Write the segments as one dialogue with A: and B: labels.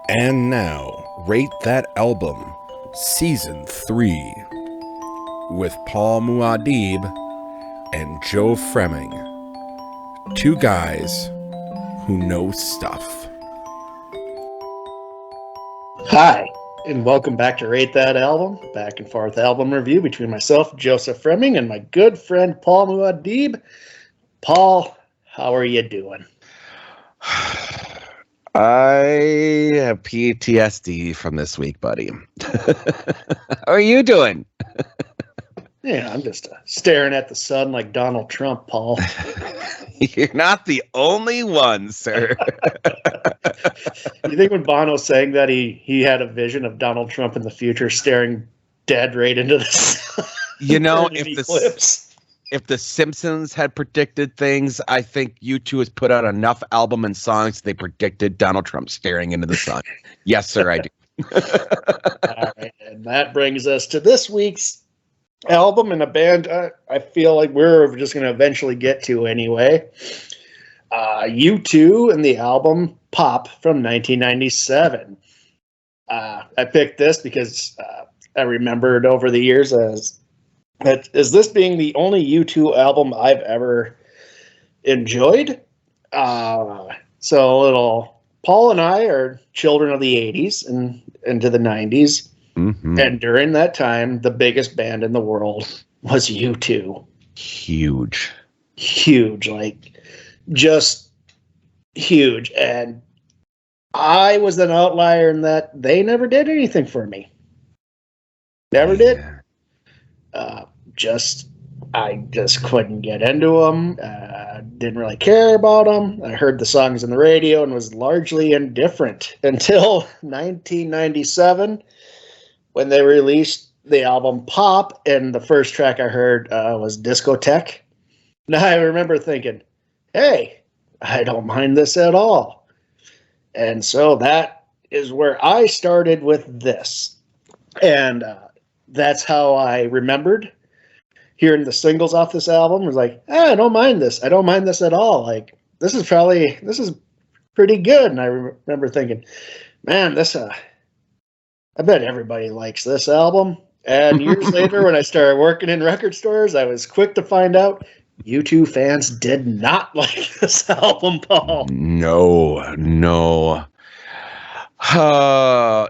A: And now, Rate That Album, Season 3, with Paul Muad'Dib and Joe Fremming. Two guys who know stuff.
B: Hi, and welcome back to Rate That Album, back and forth album review between myself, Joseph Fremming, and my good friend Paul Muad'Dib. Paul, how are you doing?
C: I have PTSD from this week, buddy. How are you doing?
B: Yeah, I'm just staring at the sun like Donald Trump, Paul.
C: You're not the only one, sir.
B: You think when Bono sang that he had a vision of Donald Trump in the future staring dead right into the sun?
C: You know,
B: if
C: the Simpsons had predicted things, I think U2 has put out enough album and songs they predicted Donald Trump staring into the sun. Yes, sir, I do.
B: All right, and that brings us to this week's album and a band I feel like we're just going to eventually get to anyway. U2 and the album Pop from 1997. I picked this because I remembered over the years as this being the only U2 album I've ever enjoyed. So Paul and I are children of the 80s and into the 90s.
C: Mm-hmm.
B: And during that time, the biggest band in the world was U2.
C: Huge,
B: like just huge. And I was an outlier in that they never did anything for me. Never did. I just couldn't get into them. Didn't really care about them. I heard the songs on the radio and was largely indifferent until 1997 when they released the album Pop, and the first track I heard was Discotheque. Now I remember thinking, hey, I don't mind this at all. And so that is where I started with this. And that's how I rememremembered hearing the singles off this album. Was like, I don't mind this. I don't mind this at all. Like, this is pretty good. And I remember thinking, man, I bet everybody likes this album. And years later, when I started working in record stores, I was quick to find out U2 fans did not like this album, Paul.
C: No.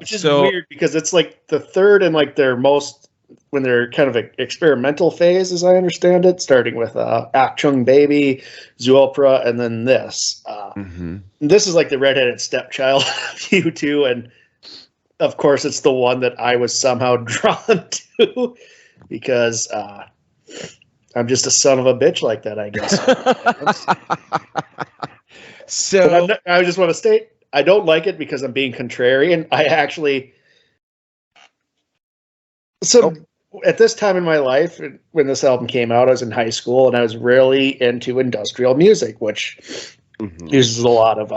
B: Which is weird because it's like the third and like their most, when they're kind of an experimental phase, as I understand it, starting with Achtung Baby, Zuopra, and then this. This is like the redheaded stepchild of U2, and of course, it's the one that I was somehow drawn to because I'm just a son of a bitch like that, I guess.
C: So
B: I just want to state, I don't like it because I'm being contrarian. At this time in my life, when this album came out, I was in high school and I was really into industrial music, which uses a lot of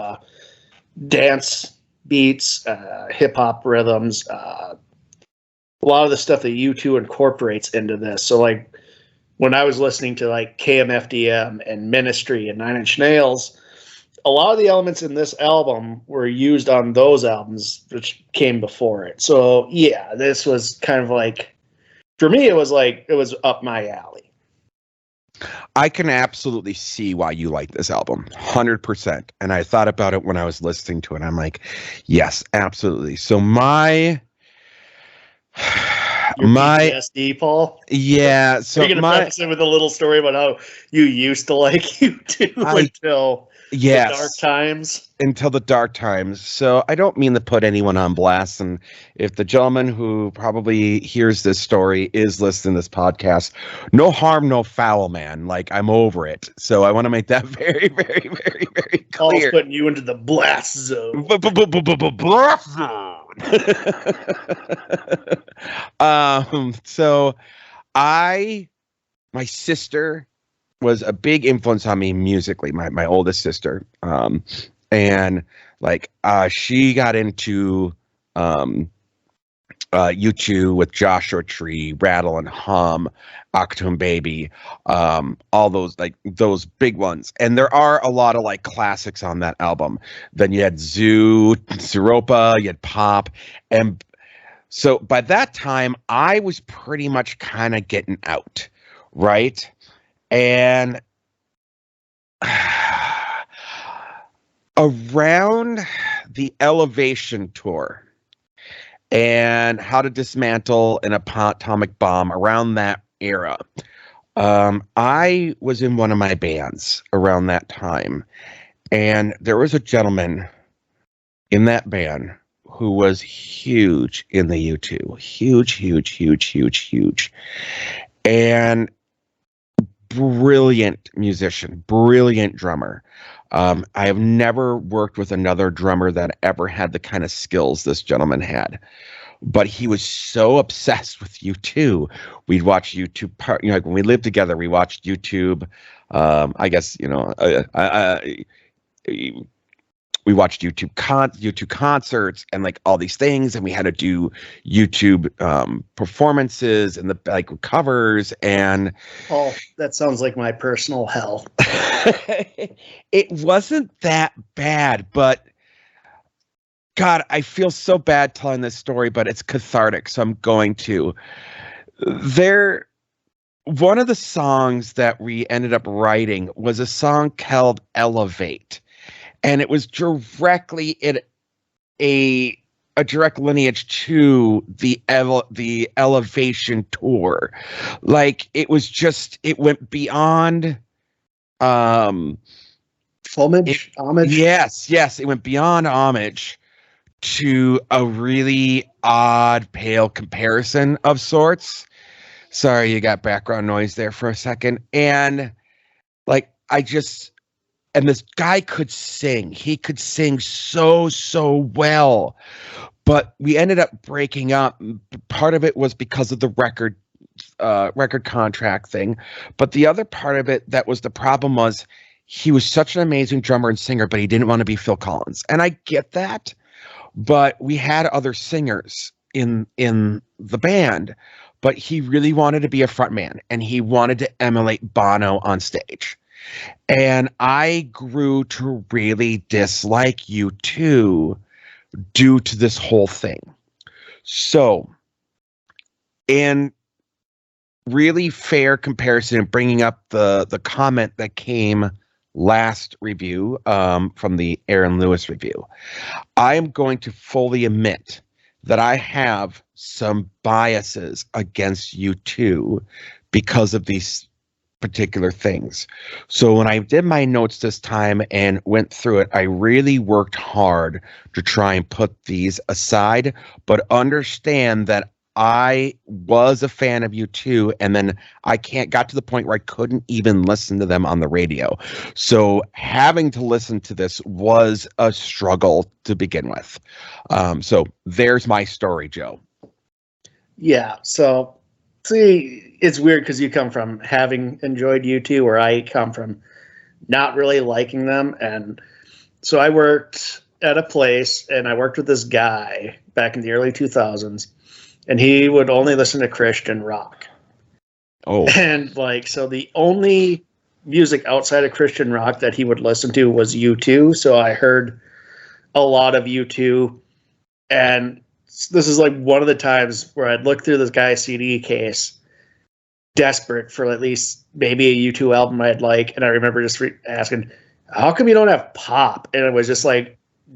B: dance beats, hip-hop rhythms, a lot of the stuff that U2 incorporates into this. So like when I was listening to like KMFDM and Ministry and Nine Inch Nails, a lot of the elements in this album were used on those albums which came before it. So yeah, this was kind of like, for me, it was up my alley.
C: I can absolutely see why you like this album, 100%. And I thought about it when I was listening to it. I'm like, yes, absolutely. So my
B: PTSD, Paul.
C: Yeah. So
B: you're gonna preface it with a little story about how you used to like U2 until the dark times.
C: Until the dark times. So I don't mean to put anyone on blast. And if the gentleman who probably hears this story is listening to this podcast, no harm, no foul, man. Like, I'm over it. So I want to make that very, very, very, very clear.
B: Paul's putting you into the blast zone.
C: Blast zone. So my sister was a big influence on me musically, my oldest sister. And like she got into U2 with Joshua Tree, Rattle and Hum, Octoon Baby, all those big ones. And there are a lot of like classics on that album. Then you had Zoo, Zeropa, you had Pop. And so by that time, I was pretty much kind of getting out, right? And around the Elevation tour and How to Dismantle an Atomic Bomb, around that era, I was in one of my bands around that time, and there was a gentleman in that band who was huge in the U2, huge, and brilliant musician, brilliant drummer. I have never worked with another drummer that ever had the kind of skills this gentleman had. But he was so obsessed with U2. We'd watch YouTube, like when we lived together, we watched YouTube. I guess, we watched YouTube concerts and like all these things, and we had to do YouTube performances and the like covers. And
B: oh, that sounds like my personal hell.
C: It wasn't that bad, but God, I feel so bad telling this story, but it's cathartic, so I'm going to. One of the songs that we ended up writing was a song called Elevate. And it was directly in a direct lineage to the Elevation tour. Like it went beyond
B: homage.
C: Yes, it went beyond homage to a really odd, pale comparison of sorts. Sorry, you got background noise there for a second. And like and this guy could sing. He could sing so well. But we ended up breaking up. Part of it was because of the record contract thing. But the other part of it that was the problem was he was such an amazing drummer and singer, but he didn't want to be Phil Collins. And I get that. But we had other singers in the band. But he really wanted to be a frontman. And he wanted to emulate Bono on stage. And I grew to really dislike U2 due to this whole thing. So, in really fair comparison, bringing up the comment that came last review from the Aaron Lewis review, I am going to fully admit that I have some biases against U2 because of these particular things. So when I did my notes this time and went through it, I really worked hard to try and put these aside, but understand that I was a fan of U2, and then I got to the point where I couldn't even listen to them on the radio. So having to listen to this was a struggle to begin with. So there's my story, Joe.
B: Yeah. So see, it's weird because you come from having enjoyed U2, where I come from not really liking them. And so I worked at a place, and I worked with this guy back in the early 2000s, and he would only listen to Christian rock.
C: Oh.
B: And so the only music outside of Christian rock that he would listen to was U2. So I heard a lot of U2, and this is one of the times where I'd look through this guy's CD case, desperate for at least maybe a U2 album I'd like. And I remember just asking, how come you don't have Pop? And it was just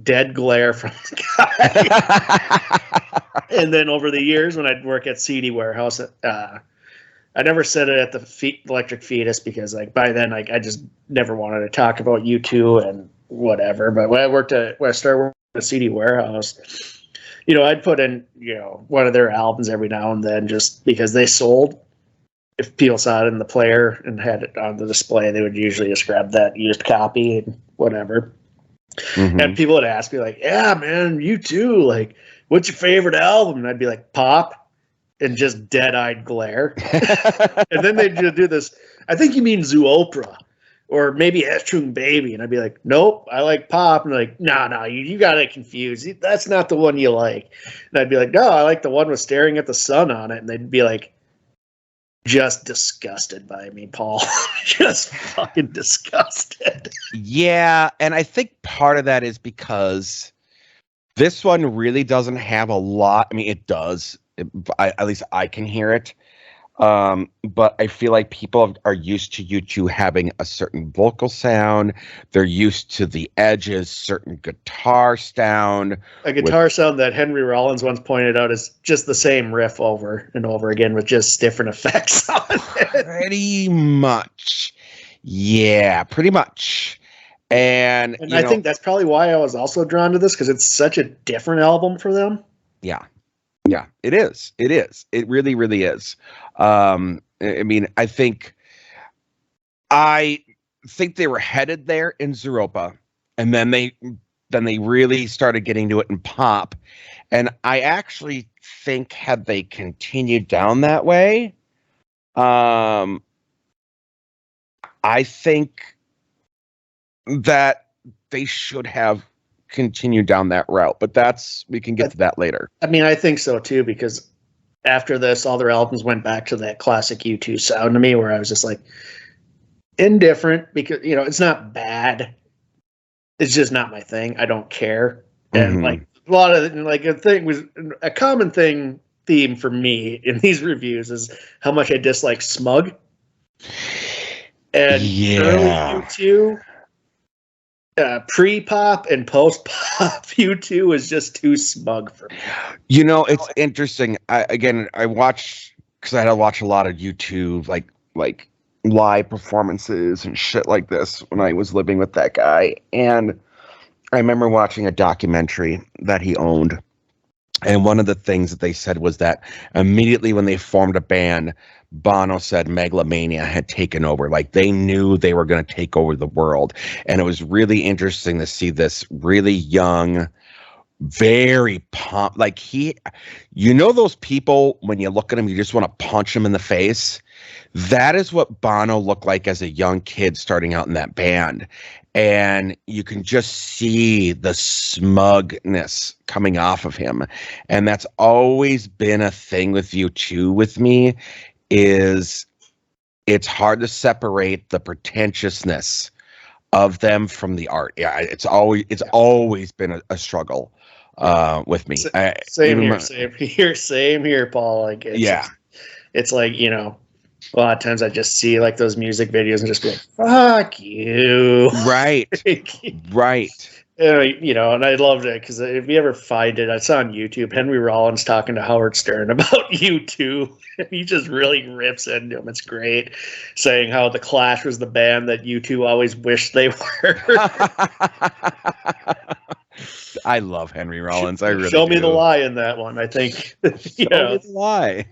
B: dead glare from the guy. And then over the years, when I'd work at CD Warehouse, I never said it at the Electric Fetus because by then I just never wanted to talk about U2 and whatever. But when I started working at CD Warehouse, I'd put in, one of their albums every now and then just because they sold. If people saw it in the player and had it on the display, they would usually just grab that used copy and whatever. Mm-hmm. And people would ask me yeah, man, U2, what's your favorite album? And I'd be Pop, and just dead-eyed glare. And then they'd do this, I think you mean Zoopra, or maybe Ashtung Baby, and I'd be like, nope, I like pop. And like, no, you got it confused. That's not the one you like. And I'd be like, no, I like the one with Staring at the Sun on it. And they'd be like, just disgusted by me, Paul. Just fucking disgusted.
C: Yeah, and I think part of that is because this one really doesn't have a lot. I mean, it does. At least I can hear it. But I feel like people are used to U2 having a certain vocal sound. They're used to the Edge's certain guitar sound.
B: A guitar sound that Henry Rollins once pointed out is just the same riff over and over again with just different effects on it.
C: Pretty much. Yeah, pretty much. And
B: I think that's probably why I was also drawn to this, because it's such a different album for them.
C: Yeah. Yeah, it is. It is. It really, really is. I mean, I think they were headed there in Zooropa, and then they really started getting to it in pop. And I actually think had they continued down that way, I think that they should have continued down that route, but we can get to that later.
B: I mean, I think so too, because after this, all their albums went back to that classic U2 sound to me, where I was just like indifferent, because it's not bad, it's just not my thing. I don't care. And like a lot of a common theme for me in these reviews is how much I dislike smug. And early U2, pre-pop and post-pop U2 was just too smug for me.
C: It's interesting. I watched, because I had to watch a lot of U2 like live performances and shit like this when I was living with that guy. And I remember watching a documentary that he owned. And one of the things that they said was that immediately when they formed a band, Bono said megalomania had taken over. Like, they knew they were going to take over the world. And it was really interesting to see this really young, very pumped. Like, those people, when you look at them, you just want to punch them in the face. That is what Bono looked like as a young kid starting out in that band. And you can just see the smugness coming off of him. And that's always been a thing with U2 with me, is it's hard to separate the pretentiousness of them from the art. Yeah, it's always been a struggle with me.
B: Same here, Paul. Like, it's like, a lot of times I just see like those music videos and just be like, fuck you.
C: Right. Right.
B: And I loved it, because if you ever find it, I saw on YouTube Henry Rollins talking to Howard Stern about U2. He just really rips into him. It's great, saying how the Clash was the band that U2 always wished they were.
C: I love Henry Rollins. I really
B: show me
C: do.
B: the lie in that one. I think
C: show me the lie.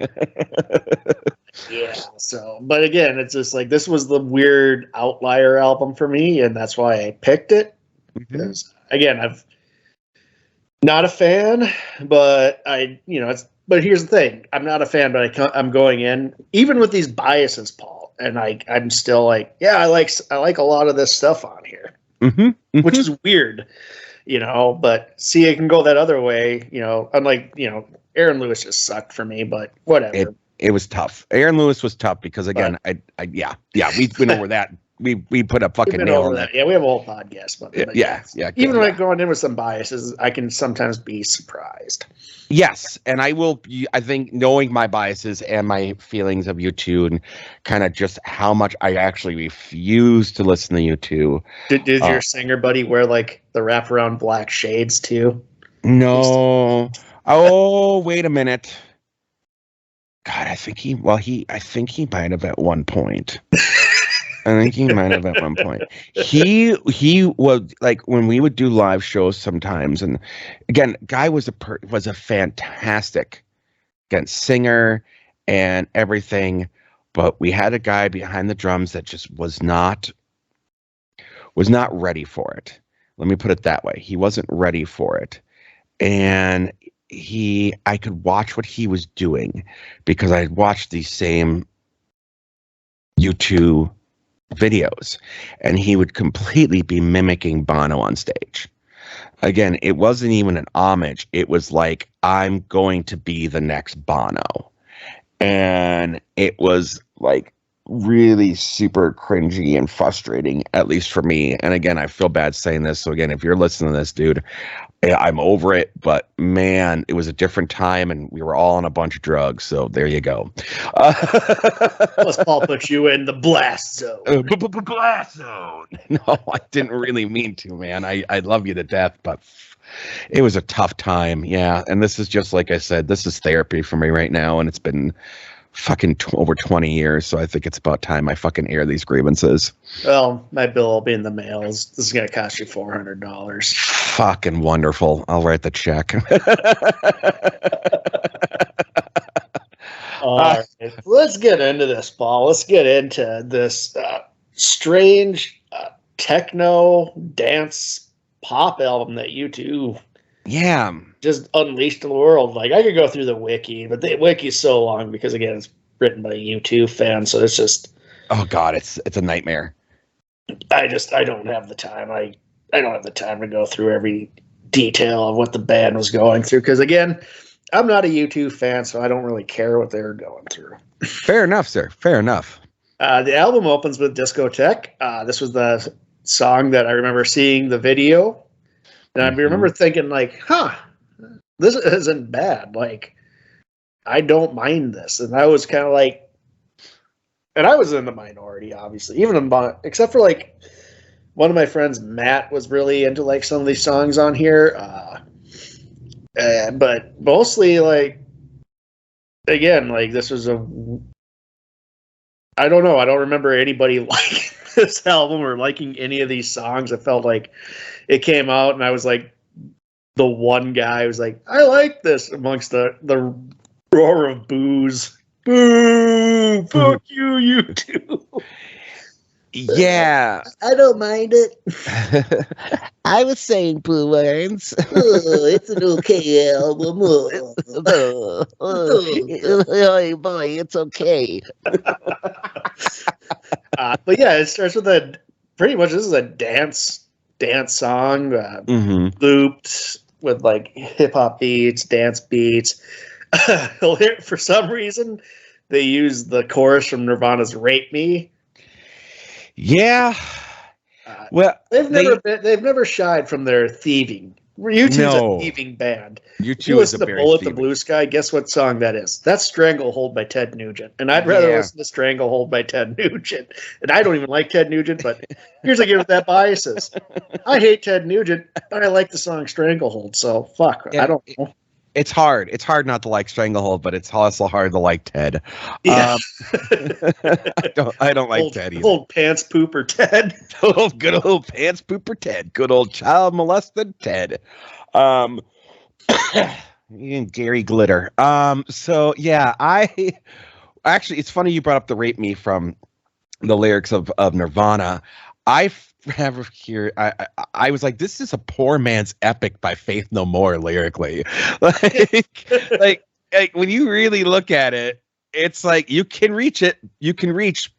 B: Yeah. So, but again, it's just like, this was the weird outlier album for me, and that's why I picked it. Because again, I've not a fan, but but here's the thing: I'm not a fan, but I'm going in even with these biases, Paul, and I'm still like, yeah, I like a lot of this stuff on here, which is weird, But see, it can go that other way, Unlike Aaron Lewis just sucked for me, but whatever.
C: It was tough. Aaron Lewis was tough because, again, we went over that. We put a fucking nail on that.
B: Yeah, we have a whole podcast. But
C: yeah.
B: Even like going in with some biases, I can sometimes be surprised.
C: Yes, and I will. I think, knowing my biases and my feelings of U2 and kind of just how much I actually refuse to listen to U2.
B: Did your singer buddy wear like the wraparound black shades too?
C: No. Oh, wait a minute. God, I think he might have at one point. He was like, when we would do live shows sometimes, and again, guy was a fantastic, again, singer and everything, but we had a guy behind the drums that just was not ready for it. Let me put it that way. He wasn't ready for it. And I could watch what he was doing, because I had watched these same U2 videos, and he would completely be mimicking Bono on stage. Again, it wasn't even an homage. It was like, I'm going to be the next Bono. And it was like really super cringy and frustrating, at least for me. And again, I feel bad saying this. So again, if you're listening to this, dude, I'm over it. But man, it was a different time and we were all on a bunch of drugs. So there you go.
B: Plus, Paul put you in the blast zone.
C: Blast zone. No, I didn't really mean to, man. I love you to death, but it was a tough time. Yeah. And this is just like I said, this is therapy for me right now. And it's been fucking over 20 years. So I think it's about time I fucking air these grievances.
B: Well, my bill will be in the mail. This is going to cost you $400.
C: Fucking wonderful. I'll write the check.
B: All right. Let's get into this, Paul. Let's get into this strange techno dance pop album that U2 just unleashed in the world. Like, I could go through the wiki, but the wiki's so long because, again, it's written by a U2 fan, so it's just,
C: oh god, it's a nightmare.
B: I don't have the time. I don't have the time to go through every detail of what the band was going through because, again, I'm not a U2 fan, so I don't really care what they were going through.
C: Fair enough, sir. Fair enough.
B: The album opens with Discotheque. This was the song that I remember seeing the video. And I remember thinking, like, this isn't bad. Like, I don't mind this. And I was kind of like, and I was in the minority, obviously, except for, like, one of my friends, Matt, was really into, like, some of these songs on here. But mostly, like, again, like, this was I don't know. I don't remember anybody liking this album or liking any of these songs. I felt like it came out and I was like the one guy who was like, I like this amongst the roar of boos. Boo! Fuck you, you too.
C: Yeah.
B: I don't mind it.
C: I was saying boo words.
B: It's an okay album.
C: Oh boy, it's okay.
B: But yeah, it starts with pretty much this is a dance song, looped with like hip hop beats, dance beats. For some reason, they use the chorus from Nirvana's "Rape Me."
C: Yeah. Well,
B: they've never shied from their thieving. U2's a thieving band.
C: U2 is
B: a Bullet the Blue Sky. Guess what song that is? That's Stranglehold by Ted Nugent. And I'd rather listen to Stranglehold by Ted Nugent. And I don't even like Ted Nugent, but here's a give that biases. I hate Ted Nugent, but I like the song Stranglehold. So fuck. Yeah, I don't know.
C: It's hard. It's hard not to like Stranglehold, but it's also hard to like Ted.
B: Yeah.
C: I don't like Ted either.
B: Old pants pooper Ted.
C: Good old pants pooper Ted. Good old child molested Ted. Gary Glitter. So yeah, actually, it's funny you brought up the "Rape Me" from the lyrics of Nirvana. I was like, this is a poor man's epic by Faith No More lyrically. like when you really look at it, it's like you can reach,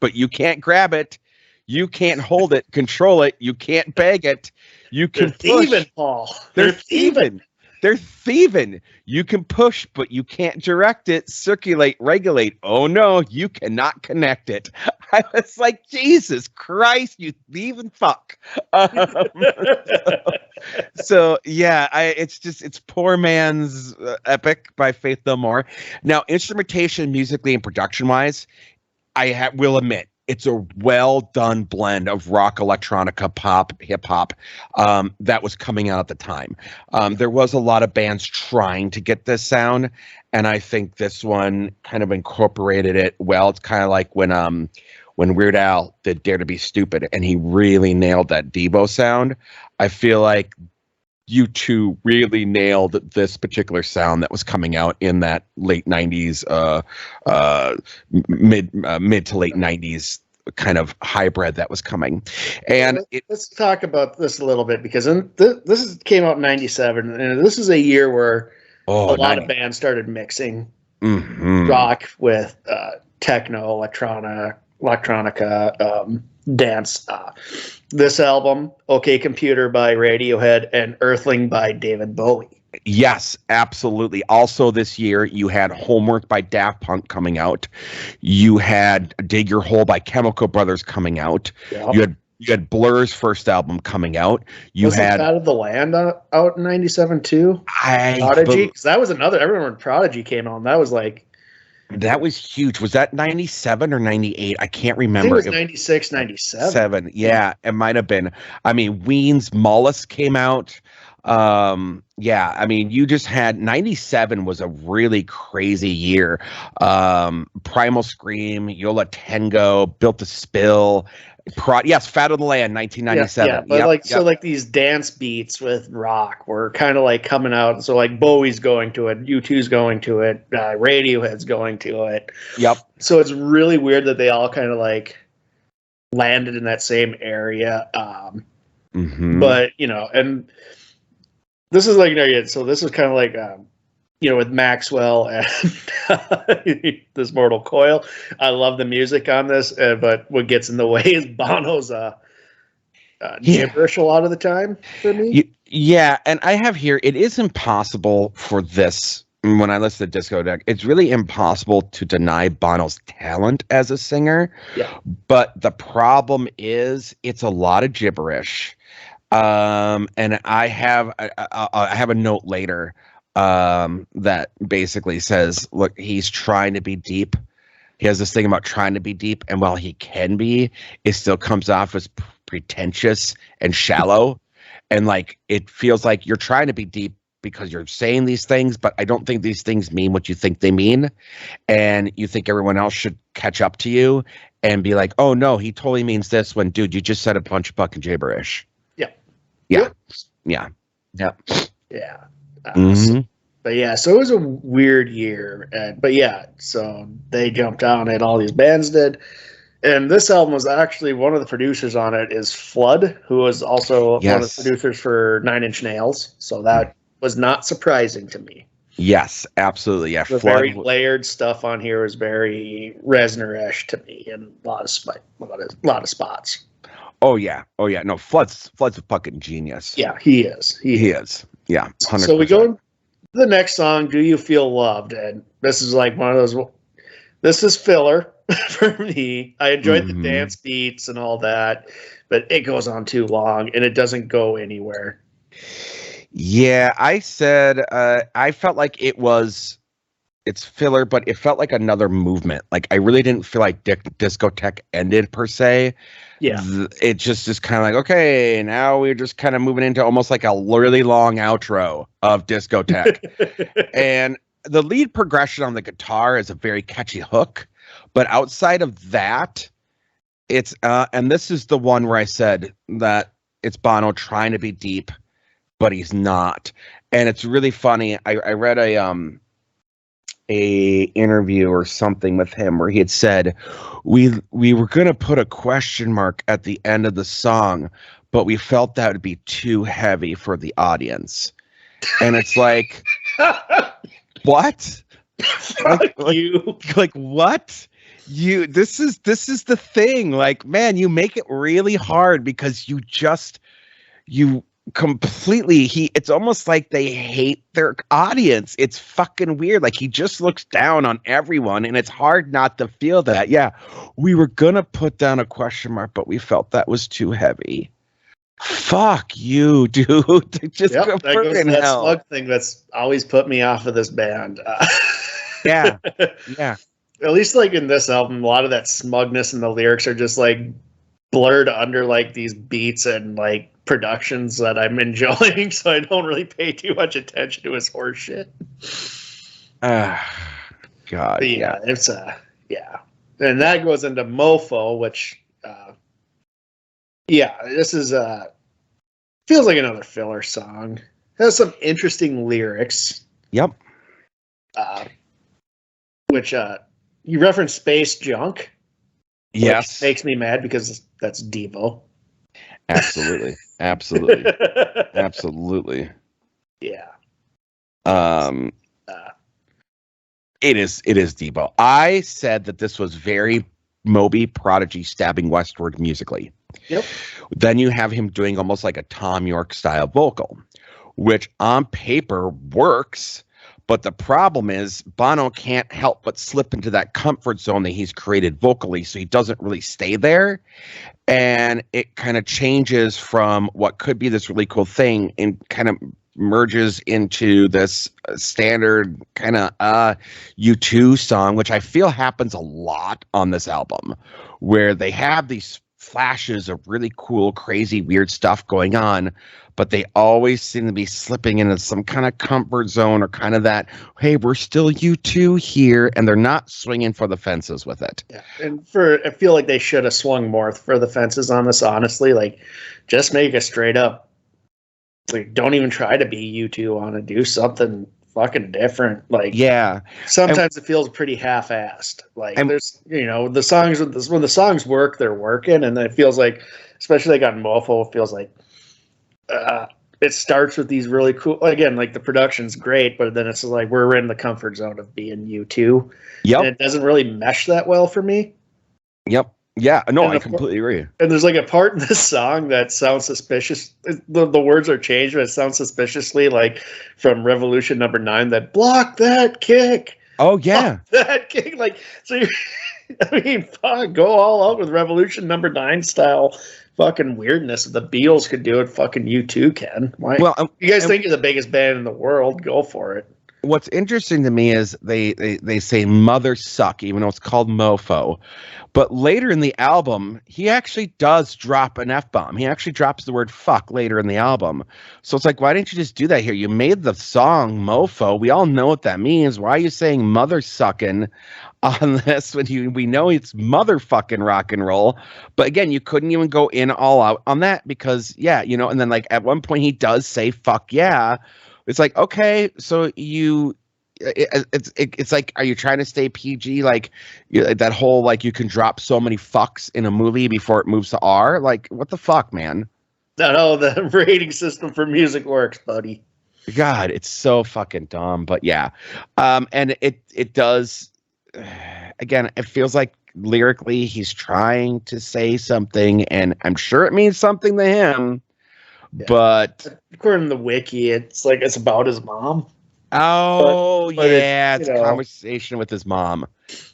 C: but you can't grab it. You can't hold it, control it. You can't beg it. You can
B: thieving, Paul.
C: They're thieving. They're thieving. You can push, but you can't direct it, circulate, regulate. Oh no, you cannot connect it. I was like, Jesus Christ, you thieving fuck. So yeah, it's poor man's epic by Faith No More. Now, instrumentation, musically and production wise, I will admit, it's a well done blend of rock, electronica, pop, hip hop that was coming out at the time. There was a lot of bands trying to get this sound, and I think this one kind of incorporated it well. It's kind of like when Weird Al did "Dare to Be Stupid" and he really nailed that Devo sound. I feel like U2 really nailed this particular sound that was coming out in that late 90s, mid to late 90s kind of hybrid that was coming. And
B: let's talk about this a little bit because this came out in 97, and this is a year where a lot of bands started mixing rock with techno, electronica. dance. This album, OK Computer by Radiohead and Earthling by David Bowie.
C: Yes, absolutely. Also this year, you had Homework by Daft Punk coming out. You had Dig Your Hole by Chemical Brothers coming out.
B: Yep.
C: You had Blur's first album coming out. You
B: Wasn't
C: had
B: Out of the Land out in 97 too? Prodigy? Because that was another, I remember when Prodigy came on. That was like...
C: That was huge. Was that 97 or 98? I can't remember.
B: I think it was 96, 97.
C: Yeah, it might have been. I mean, Ween's Mollusk came out. Yeah, I mean, you just had 97 was a really crazy year. Primal Scream, Yola Tango, Built to Spill. Yes, Fat of the Land, 1997.
B: Yeah, but so like these dance beats with rock were kind of like coming out. So like Bowie's going to it, U2's going to it, Radiohead's going to it.
C: Yep.
B: So it's really weird that they all kind of like landed in that same area. But and this is like so this is kind of like with Maxwell and This Mortal Coil. I love the music on this, but what gets in the way is Bono's gibberish a lot of the time for me.
C: Yeah, and I have here, it is impossible for this, when I listen to Discotheque, it's really impossible to deny Bono's talent as a singer.
B: Yeah.
C: But the problem is, it's a lot of gibberish. And I have a note later that basically says, look, he's trying to be deep. He has this thing about trying to be deep, and while he can be, it still comes off as pretentious and shallow. And like, it feels like you're trying to be deep because you're saying these things, but I don't think these things mean what you think they mean. And you think everyone else should catch up to you and be like, oh no, he totally means this, when, dude, you just said a bunch of fucking gibberish. Yeah.
B: But yeah, so it was a weird year. But yeah, so they jumped on it, all these bands did. And this album was actually, one of the producers on it is Flood, who was also one of the producers for Nine Inch Nails. So that was not surprising to me.
C: Yes, absolutely. Yeah,
B: the
C: Flood,
B: very layered stuff on here is very Reznor-esque to me in a lot of spots.
C: Oh yeah. No, Flood's a fucking genius.
B: Yeah, he is. He
C: is. Yeah, 100%.
B: So we go to the next song, "Do You Feel Loved?" And this is like one of those. This is filler for me. I enjoyed the dance beats and all that, but it goes on too long and it doesn't go anywhere.
C: Yeah, I said I felt like it's filler, but it felt like another movement. Like, I really didn't feel like Discotheque ended per se.
B: Yeah.
C: It just is kind of like, okay, now we're just kind of moving into almost like a really long outro of Discotheque. And the lead progression on the guitar is a very catchy hook. But outside of that, it's, and this is the one where I said that it's Bono trying to be deep, but he's not. And it's really funny. I read a interview or something with him where he had said, we were going to put a question mark at the end of the song, but we felt that would be too heavy for the audience. And it's like, what? like what? This is the thing. Like, man, you make it really hard because you completely, it's almost like they hate their audience. It's fucking weird. Like, he just looks down on everyone, and it's hard not to feel that. Yeah, we were gonna put down a question mark, but we felt that was too heavy. Fuck you, dude. Just
B: that goes to that smug thing that's always put me off of this band.
C: Yeah.
B: At least like in this album, a lot of that smugness in the lyrics are just like blurred under like these beats and like productions that I'm enjoying, so I don't really pay too much attention to his horse shit.
C: God,
B: but yeah, it's and that goes into Mofo, which this is feels like another filler song. It has some interesting lyrics.
C: Yep.
B: Which you referenced Space Junk.
C: Yes.
B: Which makes me mad because that's Devo.
C: Absolutely. Yeah. It is Devo. I said that this was very Moby Prodigy stabbing westward musically.
B: Yep.
C: Then you have him doing almost like a Tom York style vocal, which on paper works. But the problem is Bono can't help but slip into that comfort zone that he's created vocally, so he doesn't really stay there. And it kind of changes from what could be this really cool thing and kind of merges into this standard kind of U2 song, which I feel happens a lot on this album, where they have these flashes of really cool, crazy, weird stuff going on, but they always seem to be slipping into some kind of comfort zone or kind of that, hey, we're still U2 here, and they're not swinging for the fences with it.
B: Yeah, and I feel like they should have swung more for the fences on this, honestly. Like, just make a straight up, like, don't even try to be U2 on it. Do something fucking different. Like,
C: yeah,
B: sometimes it feels pretty half-assed. Like, there's, the songs, when the songs work, they're working, and then it feels like, especially like on Mofo, it feels like it starts with these really cool, again, like the production's great, but then it's like we're in the comfort zone of being U2.
C: Yep.
B: And it doesn't really mesh that well for me.
C: Yep. Yeah, no, I completely agree.
B: And there's like a part in this song that sounds suspicious. The words are changed, but it sounds suspiciously like from Revolution Number 9, that block that kick.
C: Oh, yeah.
B: Block that kick. Like, so you're, I mean, fuck, go all out with Revolution Number 9 style fucking weirdness. If the Beatles could do it, fucking U2 can. Why? Well, you guys think you're the biggest band in the world, go for it.
C: What's interesting to me is they say mother suck, even though it's called Mofo. But later in the album, he actually does drop an F-bomb. He actually drops the word fuck later in the album. So it's like, why didn't you just do that here? You made the song Mofo. We all know what that means. Why are you saying mother sucking on this when we know it's motherfucking rock and roll? But again, you couldn't even go in all out on that because, yeah, and then like at one point he does say fuck yeah. It's like, okay, so it's like, are you trying to stay PG? Like that whole, like, you can drop so many fucks in a movie before it moves to R. Like, what the fuck, man?
B: No, the rating system for music works, buddy.
C: God, it's so fucking dumb. But yeah, and it does. Again, it feels like lyrically he's trying to say something, and I'm sure it means something to him. Yeah. But
B: according to the wiki, it's like it's about his mom.
C: Oh, but it's a conversation with his mom.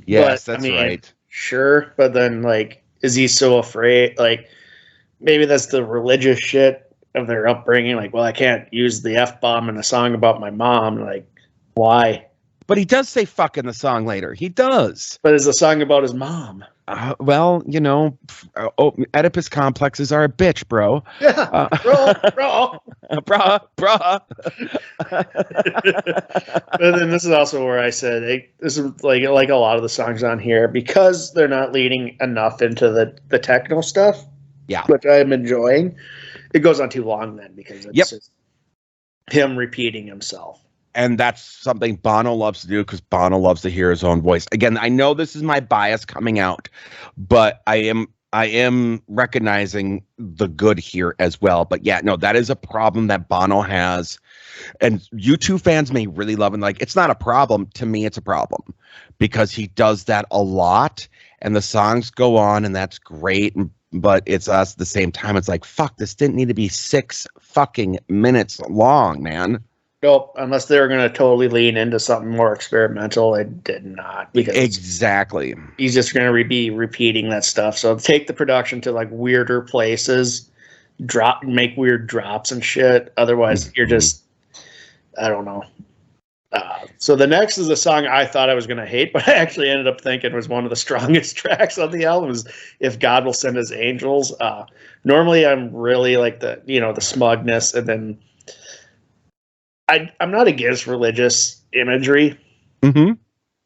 C: Yes, that's right.
B: Sure, but then, like, is he so afraid? Like, maybe that's the religious shit of their upbringing. Like, well, I can't use the F-bomb in a song about my mom. Like, why?
C: But he does say fuck in the song later. He does.
B: But it's a song about his mom.
C: Well, Oedipus complexes are a bitch, bro.
B: Yeah, bro. And then this is also where I said, this is like a lot of the songs on here, because they're not leading enough into the techno stuff.
C: Yeah,
B: which I'm enjoying. It goes on too long then, because it's just him repeating himself.
C: And that's something Bono loves to do, because Bono loves to hear his own voice. Again, I know this is my bias coming out, but I am recognizing the good here as well. But yeah, no, that is a problem that Bono has. And U2 fans may really love it. Like, it's not a problem. To me, it's a problem, because he does that a lot, and the songs go on, and that's great. But it's us at the same time. It's like, fuck, this didn't need to be 6 fucking minutes long, man.
B: Nope, unless they were going to totally lean into something more experimental, it did not. Because
C: exactly,
B: he's just going to be repeating that stuff. So take the production to like weirder places, make weird drops and shit. Otherwise, you're just, I don't know. So the next is a song I thought I was going to hate, but I actually ended up thinking was one of the strongest tracks on the album. Is "If God Will Send His Angels." Normally, I'm really like the smugness, and then I'm not against religious imagery.
C: Mm-hmm.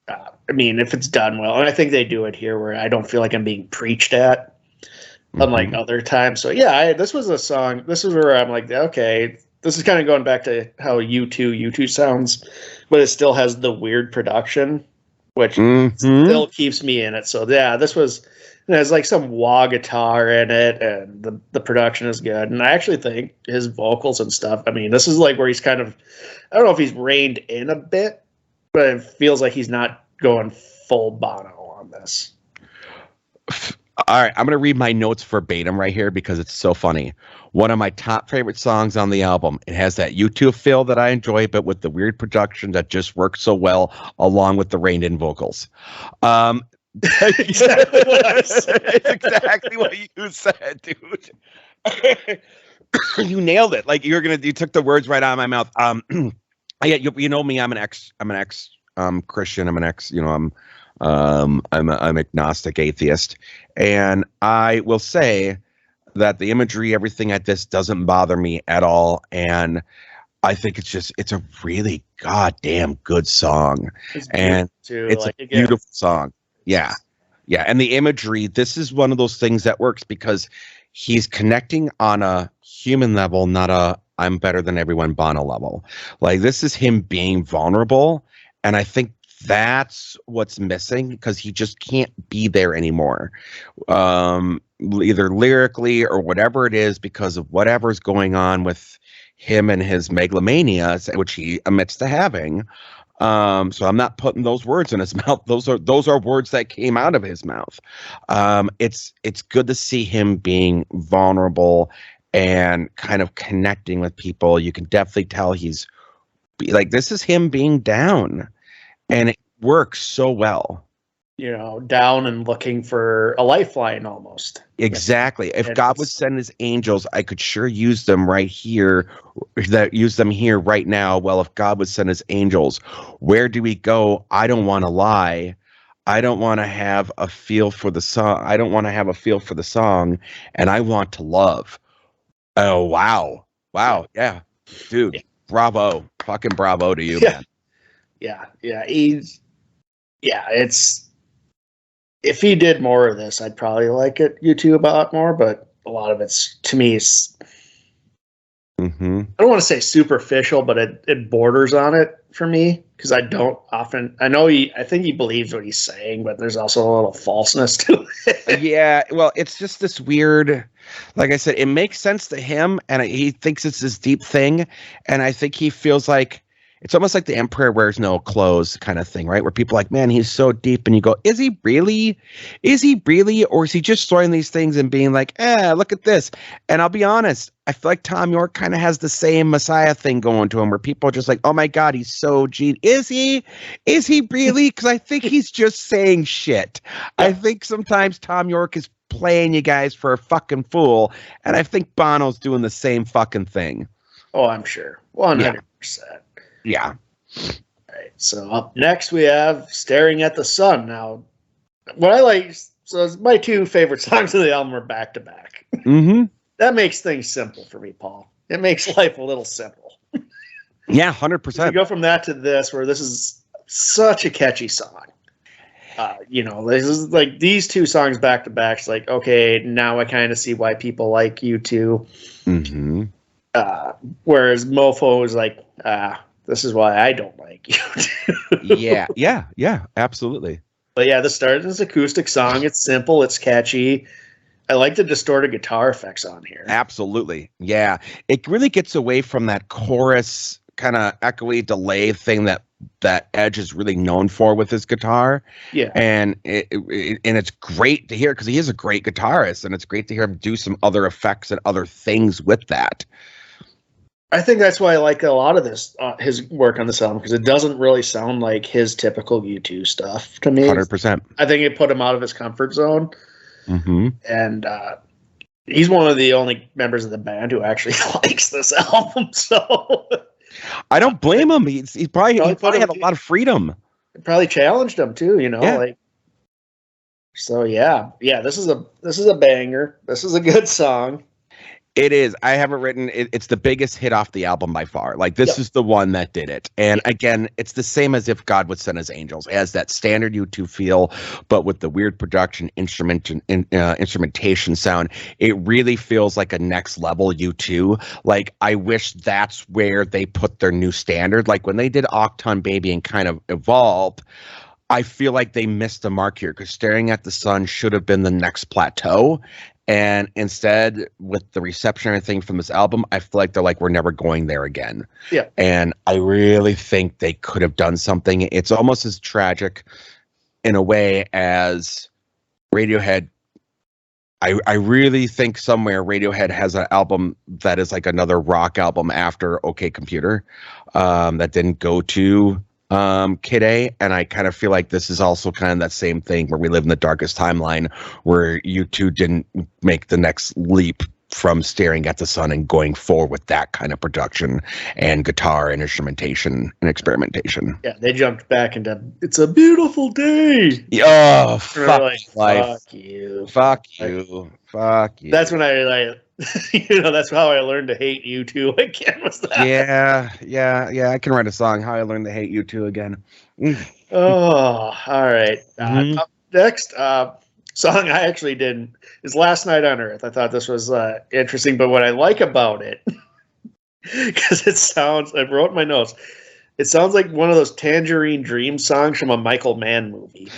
B: I mean, if it's done well, and I think they do it here, where I don't feel like I'm being preached at, unlike other times. So yeah, this was a song. This is where I'm like, okay, this is kind of going back to how U2 sounds, but it still has the weird production, which still keeps me in it. So yeah, this was. It has like some wah guitar in it, and the production is good. And I actually think his vocals and stuff, I mean, this is like where he's kind of, I don't know if he's reined in a bit, but it feels like he's not going full Bono on this.
C: All right, I'm going to read my notes verbatim right here because it's so funny. One of my top favorite songs on the album. It has that YouTube feel that I enjoy, but with the weird production that just works so well, along with the reined-in vocals.
B: Exactly what I said.
C: It's exactly what you said, dude. You nailed it. Like you took the words right out of my mouth. Yeah, you know me. I'm an ex Christian. I'm an ex. I'm agnostic atheist, and I will say that the imagery, everything at this doesn't bother me at all, and I think it's a really goddamn good song, and it's a beautiful song. Yeah, yeah, and the imagery. This is one of those things that works because he's connecting on a human level, not a I'm better than everyone Bono level. Like this is him being vulnerable, and I think that's what's missing because he just can't be there anymore, either lyrically or whatever it is because of whatever's going on with him and his megalomania, which he admits to having. So I'm not putting those words in his mouth. Those are words that came out of his mouth. It's good to see him being vulnerable and kind of connecting with people. You can definitely tell he's like, this is him being down. And it works so well.
B: Down and looking for a lifeline almost.
C: Exactly. If God would send his angels, I could sure use them right here, use them here right now. Well, if God would send his angels, where do we go? I don't want to lie. I don't want to have a feel for the song. I don't want to have a feel for the song, and I want to love. Oh, wow. Wow. Yeah. Dude, bravo. Fucking bravo to you, man.
B: Yeah, it's if he did more of this, I'd probably like it YouTube a lot more, but a lot of it's to me I don't want to say superficial, but it borders on it for me because I don't often I think he believes what he's saying, but there's also a little falseness to it.
C: Yeah, well, it's just this weird, like I said, it makes sense to him and he thinks it's this deep thing, and I think he feels like it's almost like the emperor wears no clothes kind of thing, right? Where people are like, man, he's so deep. And you go, is he really? Is he really? Or is he just throwing these things and being like, look at this? And I'll be honest, I feel like Tom York kind of has the same Messiah thing going to him where people are just like, oh my God, he's so G. Is he? Is he really? Because I think he's just saying shit. I think sometimes Tom York is playing you guys for a fucking fool. And I think Bono's doing the same fucking thing.
B: Oh, I'm sure. 100%.
C: Yeah.
B: All right. So up next we have "Staring at the Sun." Now, what I like, so my two favorite songs of the album are back to back. That makes things simple for me, Paul. It makes life a little simple.
C: Yeah, 100%.
B: You go from that to this, where this is such a catchy song. This is like these two songs back to back. It's like, okay, now I kind of see why people like you two. Whereas Mofo is like, this is why I don't like you.
C: Yeah, absolutely.
B: But yeah, the start is an acoustic song. It's simple. It's catchy. I like the distorted guitar effects on here.
C: Absolutely. Yeah. It really gets away from that chorus kind of echoey delay thing that Edge is really known for with his guitar.
B: Yeah.
C: And it's great to hear because he is a great guitarist, and it's great to hear him do some other effects and other things with that.
B: I think that's why I like a lot of this, his work on this album, because it doesn't really sound like his typical U2 stuff to me.
C: 100%.
B: I think it put him out of his comfort zone. And he's one of the only members of the band who actually likes this album. So
C: I don't blame him. He probably had a lot of freedom.
B: It probably challenged him too, Yeah. So this is a banger. This is a good song.
C: It is. I haven't written it. It's the biggest hit off the album by far. Like this is the one that did it. And again, it's the same as If God Would Send His Angels. It has that standard U2 feel, but with the weird production instrumentation sound, it really feels like a next level U2. Like I wish that's where they put their new standard. Like when they did Octon Baby and kind of evolved, I feel like they missed the mark here because Staring at the Sun should have been the next plateau. And instead, with the reception and everything from this album, I feel like they're like, we're never going there again.
B: Yeah.
C: And I really think they could have done something. It's almost as tragic in a way as Radiohead I really think somewhere Radiohead has an album that is like another rock album after OK Computer, that didn't go to Kid A, and I kind of feel like this is also kind of that same thing where we live in the darkest timeline where U2 didn't make the next leap from Staring at the Sun and going forward with that kind of production and guitar and instrumentation and experimentation.
B: Yeah, they jumped back into It's a Beautiful Day.
C: Oh,
B: And
C: fuck
B: like,
C: life.
B: fuck you.
C: Fuck you. Fuck you.
B: That's when I that's how I learned to hate U2 again. Was that?
C: Yeah. I can write a song. How I Learned to Hate U2 Again.
B: Oh, all right.
C: Mhm.
B: Up next, song I actually did is Last Night on Earth. I thought this was interesting, but what I like about it, because it sounds, I wrote in my notes, it sounds like one of those Tangerine Dream songs from a Michael Mann movie.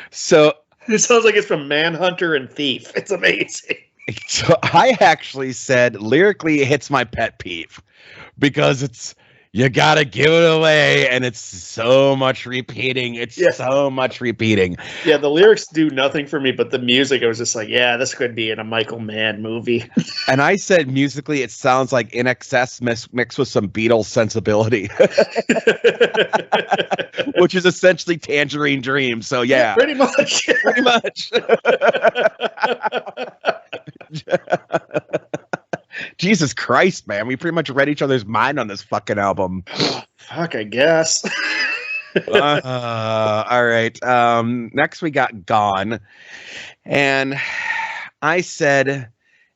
C: So
B: It sounds like it's from Manhunter and Thief. It's amazing.
C: So I actually said lyrically it hits my pet peeve because it's you gotta give it away and it's so much repeating. It's so much repeating.
B: Yeah, the lyrics do nothing for me, but the music, I was just like, yeah, this could be in a Michael Mann movie.
C: And I said musically it sounds like In Excess mixed with some Beatles sensibility. Which is essentially Tangerine Dream. So yeah.
B: Pretty much.
C: Pretty much. Jesus Christ, man. We pretty much read each other's mind on this fucking album.
B: Fuck, I guess.
C: All right. Next we got Gone. And I said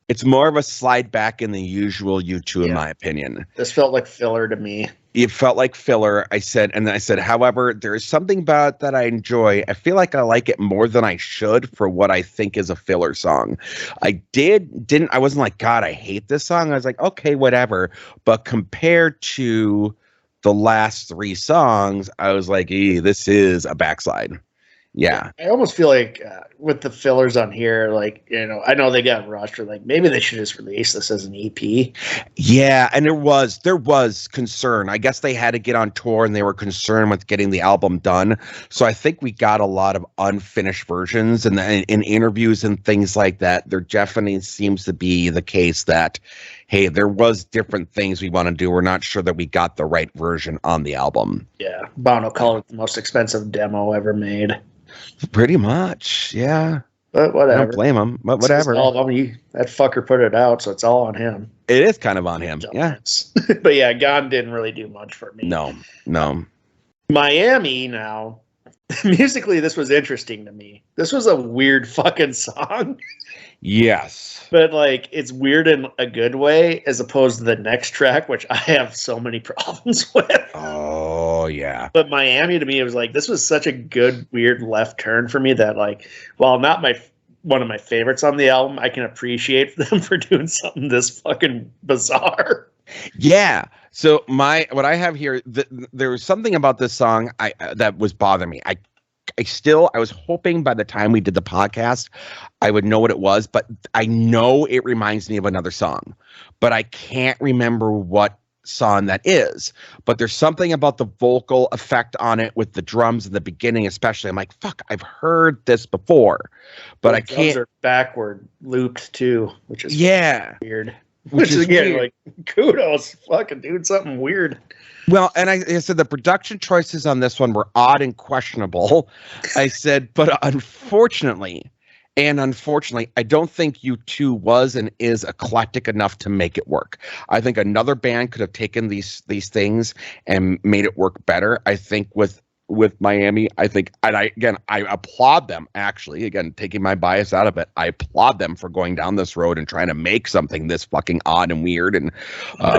C: it's more of a slide back in the usual U2 in my opinion.
B: This felt like filler to me.
C: It felt like filler. I said, however, there is something about it that I enjoy. I feel like I like it more than I should for what I think is a filler song. I wasn't like, God, I hate this song. I was like, okay, whatever. But compared to the last three songs, I was like, this is a backslide. Yeah.
B: I almost feel like with the fillers on here, like, I know they got rushed, or like maybe they should just release this as an EP.
C: Yeah, and there was concern. I guess they had to get on tour and they were concerned with getting the album done. So I think we got a lot of unfinished versions and in interviews and things like that. There definitely seems to be the case that, hey, there was different things we want to do. We're not sure that we got the right version on the album.
B: Yeah, Bono called it the most expensive demo ever made.
C: Pretty much, yeah.
B: But whatever.
C: I don't blame him, but whatever.
B: That fucker put it out, so it's all on him.
C: It is kind of on him, yeah.
B: But yeah, Gone didn't really do much for me.
C: No.
B: Miami now. Musically, this was interesting to me. This was a weird fucking song.
C: Yes.
B: But like, it's weird in a good way as opposed to the next track, which I have so many problems with.
C: Oh, yeah.
B: But Miami, to me, it was like, this was such a good, weird left turn for me that, like, while not one of my favorites on the album, I can appreciate them for doing something this fucking bizarre.
C: Yeah. So what I have here, there was something about this song that was bothering me. I was hoping by the time we did the podcast, I would know what it was, but I know it reminds me of another song, but I can't remember what song that is. But there's something about the vocal effect on it with the drums in the beginning, especially. I'm like, fuck, I've heard this before, but I can't.
B: Drums are backward looped too, which is weird.
C: Which is
B: again,
C: weird.
B: like, kudos, fucking doing something weird.
C: Well, and I said the production choices on this one were odd and questionable. I said, but unfortunately, I don't think U2 was and is eclectic enough to make it work. I think another band could have taken these things and made it work better. I think with Miami, I think, and I applaud them, actually, again, taking my bias out of it. I applaud them for going down this road and trying to make something this fucking odd and weird and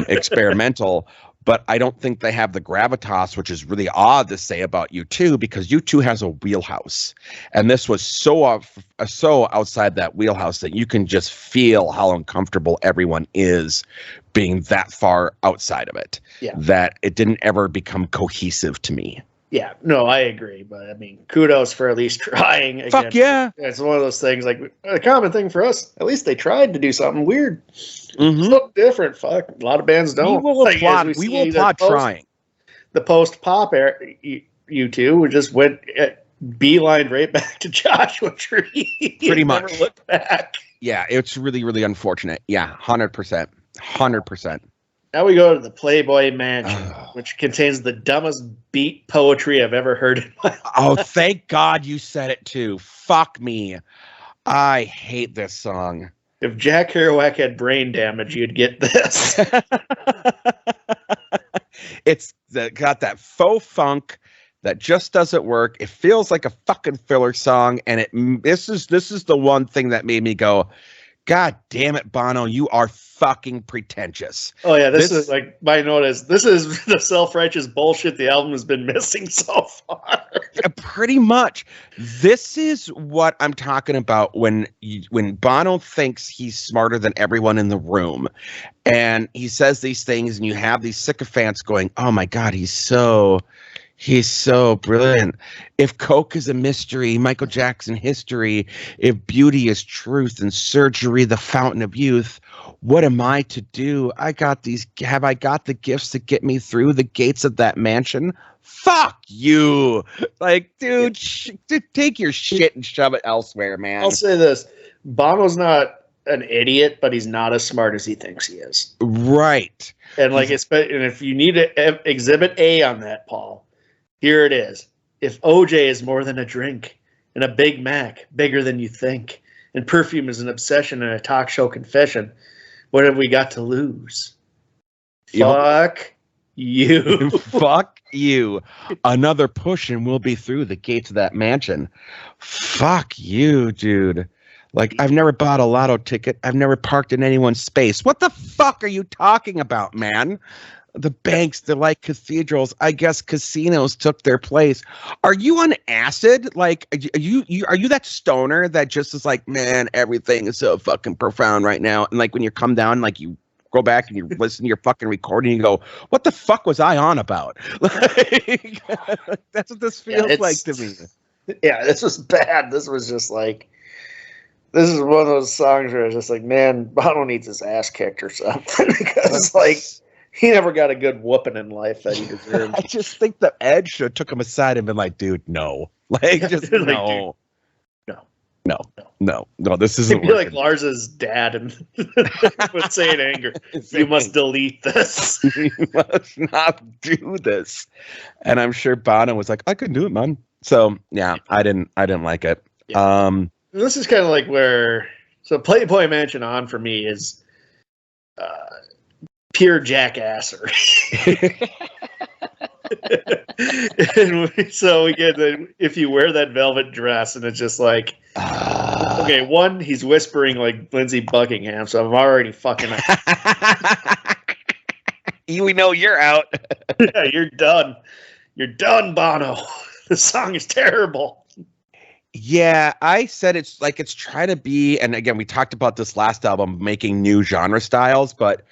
C: experimental. But I don't think they have the gravitas, which is really odd to say about U2, because U2 has a wheelhouse. And this was so outside that wheelhouse that you can just feel how uncomfortable everyone is being that far outside of it.
B: Yeah.
C: That it didn't ever become cohesive to me.
B: Yeah, no, I agree. But I mean, kudos for at least trying. Again,
C: fuck yeah.
B: It's one of those things, like a common thing for us. At least they tried to do something weird.
C: Mm-hmm.
B: Look different. Fuck, a lot of bands don't.
C: We will applaud trying.
B: The post-pop era, U2 just went beeline right back to Joshua Tree.
C: Pretty much.
B: Never looked back.
C: Yeah, it's really, really unfortunate. Yeah, 100%. 100%.
B: Now we go to the Playboy Mansion, which contains the dumbest beat poetry I've ever heard in my life.
C: Oh, thank God you said it too. Fuck me. I hate this song.
B: If Jack Kerouac had brain damage, you'd get this.
C: It's got that faux funk that just doesn't work. It feels like a fucking filler song, and this is the one thing that made me go, God damn it, Bono, you are fucking pretentious.
B: Oh yeah, this is like my note is this is the self-righteous bullshit the album has been missing so far.
C: Pretty much. This is what I'm talking about when Bono thinks he's smarter than everyone in the room, and he says these things, and you have these sycophants going, "Oh my God, he's so brilliant. If coke is a mystery, Michael Jackson history, if beauty is truth and surgery the fountain of youth, what am I to do? Have I got the gifts to get me through the gates of that mansion? Fuck you." Like, dude, take your shit and shove it elsewhere, man.
B: I'll say this. Bono's not an idiot, but he's not as smart as he thinks he is.
C: Right.
B: And like and if you need to exhibit A on that, Paul, here it is. If OJ is more than a drink, and a Big Mac bigger than you think, and perfume is an obsession and a talk show confession, what have we got to lose? Fuck you.
C: Fuck you. Another push and we'll be through the gates of that mansion. Fuck you, dude. Like, I've never bought a lotto ticket. I've never parked in anyone's space. What the fuck are you talking about, man? The banks, they're like cathedrals. I guess casinos took their place. Are you on acid? Like, are you that stoner that just is like, man, everything is so fucking profound right now? And like when you come down, like you go back and you listen to your fucking recording, and you go, what the fuck was I on about? Like, that's what this feels like to me.
B: Yeah, this was bad. This was just like, this is one of those songs where it's just like, man, Bono needs his ass kicked or something because like, he never got a good whooping in life that he deserved.
C: I just think the Edge should have took him aside and been like, dude, no. Like, just
B: like,
C: no.
B: Dude,
C: No. This isn't
B: He'd be like Lars's dad and would say in anger, you must delete this.
C: You must not do this. And I'm sure Bono was like, I couldn't do it, man. So, yeah, I didn't like it.
B: Yeah. This is kind of like where, so Playboy Mansion on for me is pure jackassery. And so we get the, if you wear that velvet dress, and it's just like, okay, one, he's whispering like Lindsey Buckingham, so I'm already fucking
C: We know you're out.
B: Yeah, you're done. You're done, Bono. The song is terrible.
C: Yeah, I said it's trying to be, and again, we talked about this last album, making new genre styles, but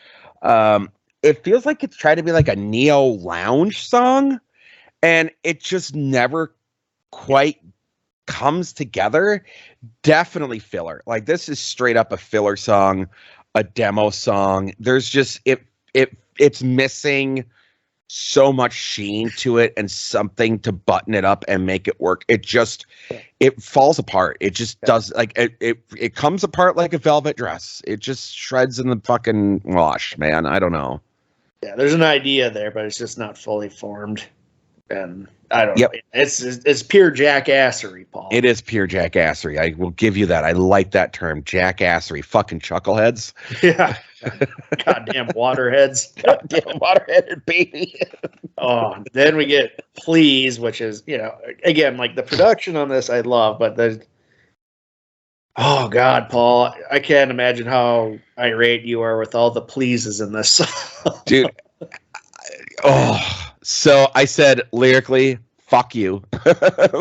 C: it feels like it's trying to be like a neo lounge song, and it just never quite comes together. Definitely filler. Like, this is straight up a filler song, a demo song. There's just it's missing so much sheen to it and something to button it up and make it work. It falls apart. It just does, like, it comes apart like a velvet dress. It just shreds in the fucking wash, man. I don't know.
B: Yeah, there's an idea there, but it's just not fully formed. And I don't know. It's pure jackassery, Paul.
C: It is pure jackassery. I will give you that. I like that term, jackassery. Fucking chuckleheads.
B: Yeah. Goddamn waterheads.
C: Goddamn waterheaded baby.
B: Oh, then we get Please, which is, again, like the production on this I love, but oh God, Paul, I can't imagine how irate you are with all the pleases in this song.
C: Dude. So I said lyrically, fuck you.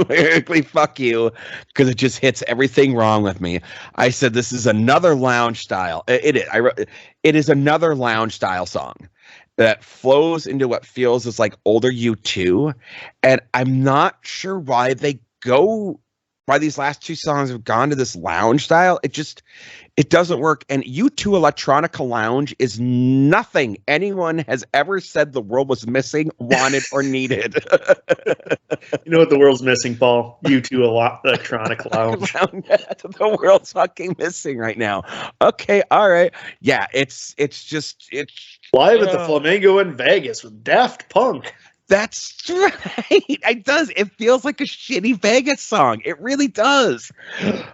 C: Lyrically, fuck you, because it just hits everything wrong with me. I said this is another lounge style. It is another lounge style song that flows into what feels as like older U2, and I'm not sure why they go why these last two songs have gone to this lounge style. It doesn't work. And U2 Electronica Lounge is nothing anyone has ever said the world was missing, wanted, or needed.
B: You know what the world's missing, Paul? U2 Electronic Lounge.
C: That's what the world's fucking missing right now. Okay, all right. Yeah, it's
B: Live at the Flamingo in Vegas with Daft Punk.
C: That's right. It does. It feels like a shitty Vegas song. It really does.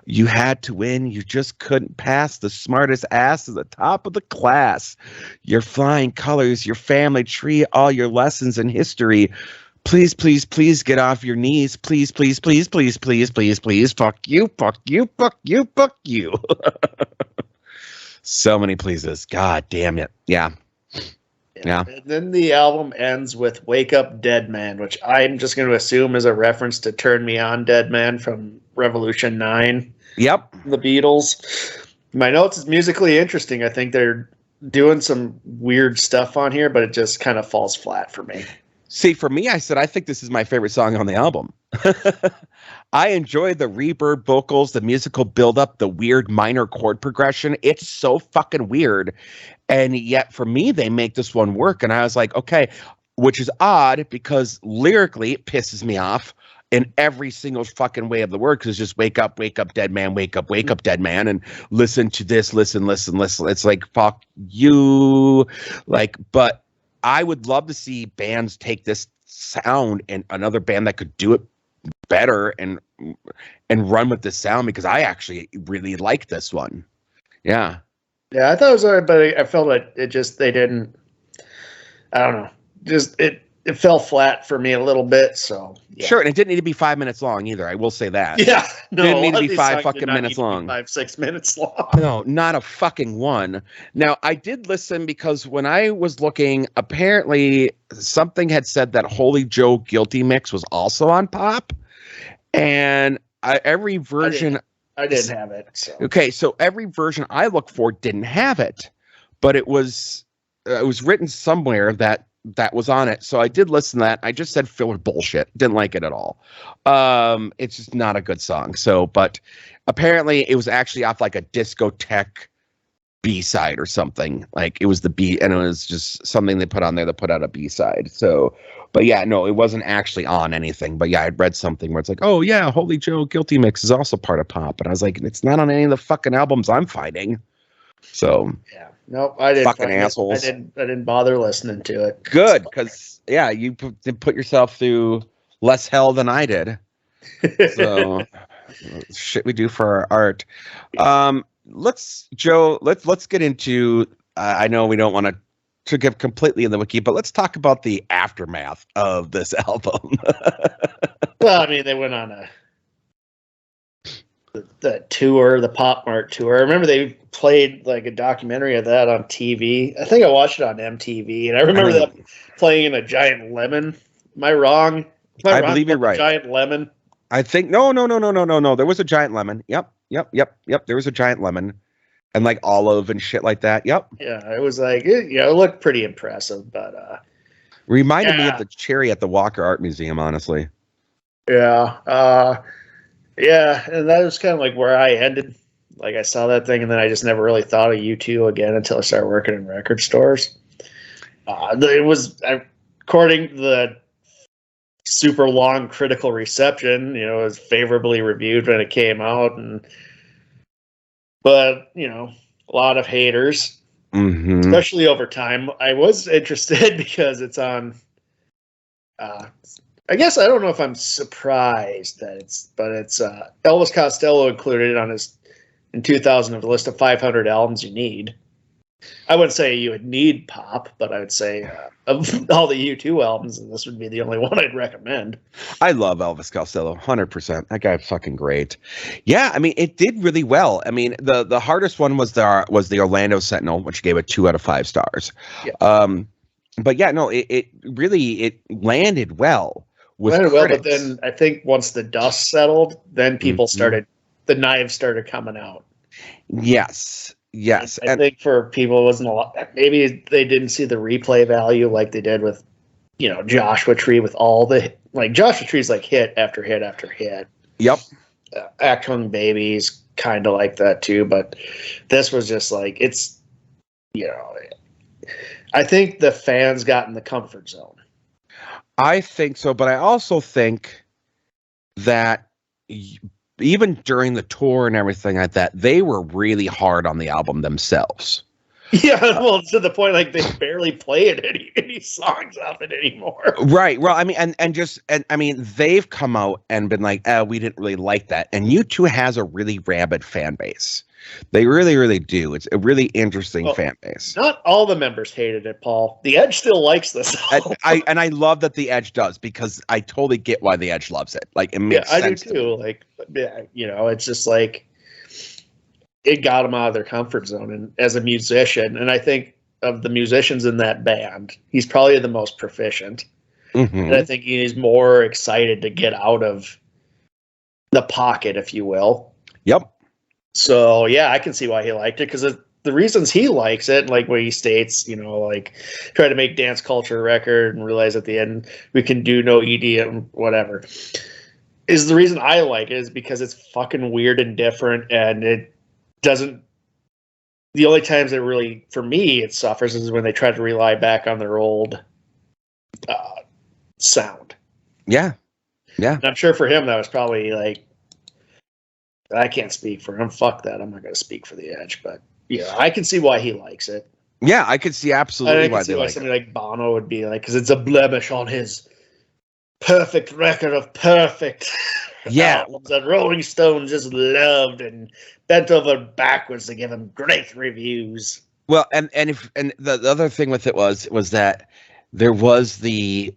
C: You had to win. You just couldn't pass. The smartest ass at the top of the class. Your flying colors, your family tree, all your lessons in history. Please, please, please get off your knees. Please, please, please, please, please, please, please. Fuck you, fuck you, fuck you, fuck you. So many pleases. God damn it. Yeah. Yeah.
B: And then the album ends with Wake Up Dead Man, which I'm just going to assume is a reference to Turn Me On Dead Man from Revolution 9.
C: Yep.
B: The Beatles. My notes is musically interesting. I think they're doing some weird stuff on here, but it just kind of falls flat for me.
C: See, for me, I said, I think this is my favorite song on the album. I enjoy the reverb vocals, the musical buildup, the weird minor chord progression. It's so fucking weird. And yet for me, they make this one work. And I was like, okay, which is odd because lyrically it pisses me off in every single fucking way of the word. Cause it's just wake up, dead man, wake up, dead man. And listen to this, listen. It's like, fuck you. Like, but I would love to see bands take this sound and another band that could do it better and run with this sound, because I actually really like this one. Yeah.
B: Yeah, I thought it was alright, but I felt like it just, they didn't, I don't know, just, it fell flat for me a little bit, so. Yeah.
C: Sure, and it didn't need to be 5 minutes long either, I will say that.
B: Yeah, no.
C: It didn't need to be 5 fucking minutes long.
B: 5-6 minutes long.
C: No, not a fucking one. Now, I did listen because when I was looking, apparently something had said that Holy Joe Guilty Mix was also on Pop, and every version...
B: I didn't have it. So.
C: Okay, so every version I looked for didn't have it, but it was written somewhere that was on it. So I did listen to that. I just said filler bullshit. Didn't like it at all. It's just not a good song. So, but apparently it was actually off like a discotheque B-side or something. Like it was the B, and it was just something they put on there that put out a B-side. So, but yeah, no, it wasn't actually on anything. But yeah, I'd read something where it's like, oh yeah, Holy Joe Guilty Mix is also part of Pop. And I was like, it's not on any of the fucking albums I'm fighting. So
B: yeah, nope, I didn't.
C: Fucking assholes.
B: I didn't bother listening to it.
C: Good, because yeah, you put yourself through less hell than I did. So shit we do for our art. Let's get into. I know we don't want to give completely in the wiki, but let's talk about the aftermath of this album.
B: Well, I mean, they went on the tour, the Pop Mart tour. I remember they played like a documentary of that on TV. I think I watched it on MTV, and I remember that playing in a giant lemon. Am I wrong?
C: I believe you're right.
B: Giant lemon.
C: I think no. There was a giant lemon. Yep. There was a giant lemon. And like olive and shit like that. Yep.
B: Yeah, it was like, it looked pretty impressive, but
C: reminded me of the cherry at the Walker Art Museum, honestly.
B: Yeah. And that was kind of like where I ended. Like I saw that thing, and then I just never really thought of U2 again until I started working in record stores. It was, according to the super long critical reception, it was favorably reviewed when it came out, but a lot of haters, especially over time. I was interested because it's on. I guess I don't know if I'm surprised that it's Elvis Costello included it in 2000 of the list of 500 albums you need. I wouldn't say you would need Pop, but I would say of all the U2 albums, this would be the only one I'd recommend.
C: I love Elvis Costello, 100%. That guy's fucking great. Yeah, I mean, it did really well. I mean, the hardest one was the Orlando Sentinel, which gave it 2 out of 5 stars. Yeah. But yeah, no, it really landed well with critics. Well,
B: but then I think once the dust settled, then people the knives started coming out.
C: Yes.
B: I think for people it wasn't a lot. Maybe they didn't see the replay value like they did with, Joshua Tree with all the Joshua Tree's like hit after hit after hit.
C: Yep.
B: Achtung Baby's kind of like that too, but this was just like, it's, I think the fans got in the comfort zone.
C: I think so, but I also think that even during the tour and everything like that, they were really hard on the album themselves.
B: Yeah, well, to the point like they barely play it any songs off it anymore.
C: Right. Well, I mean, and I mean, they've come out and been like, we didn't really like that. And U2 has a really rabid fan base. They really, really do. It's a really interesting fan base.
B: Not all the members hated it, Paul. The Edge still likes this.
C: I love that the Edge does, because I totally get why the Edge loves it. Like, it makes sense.
B: I do too. Like, it's just like it got them out of their comfort zone. And as a musician, and I think of the musicians in that band, he's probably the most proficient.
C: Mm-hmm.
B: And I think he's more excited to get out of the pocket, if you will.
C: Yep.
B: So, yeah, I can see why he liked it, because the reasons he likes it, like what he states, like try to make dance culture a record and realize at the end we can do no EDM, whatever, is the reason I like it, is because it's fucking weird and different, and it doesn't. The only times that really, for me, it suffers is when they try to rely back on their old sound.
C: Yeah. Yeah.
B: And I'm sure for him that was probably like, I can't speak for him. Fuck that. I'm not going to speak for the Edge, but I can see why he likes it.
C: Yeah, I could see absolutely why they like
B: somebody like Bono would be like, because it's a blemish on his perfect record of perfect albums that Rolling Stone just loved and bent over backwards to give him great reviews.
C: Well, and the other thing with it was that there was the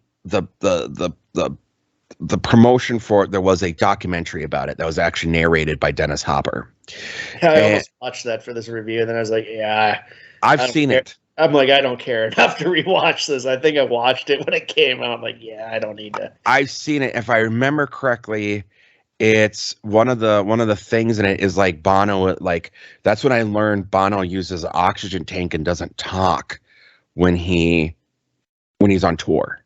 C: promotion for it. There was a documentary about it that was actually narrated by Dennis Hopper.
B: Yeah, I almost watched that for this review, and then I was like,
C: I've seen it.
B: I'm like, I don't care enough to rewatch this. I think I watched it when it came out. I'm like, I don't need to.
C: I've seen it. If I remember correctly, it's one of the things in it is like Bono, like that's when I learned Bono uses an oxygen tank and doesn't talk when he's on tour.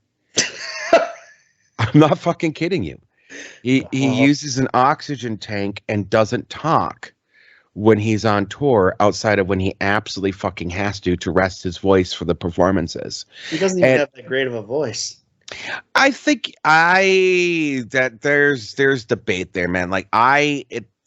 C: I'm not fucking kidding you. He uses an oxygen tank and doesn't talk when he's on tour, outside of when he absolutely fucking has to rest his voice for the performances.
B: He doesn't even have that great of a voice.
C: I think that there's debate there, man. Like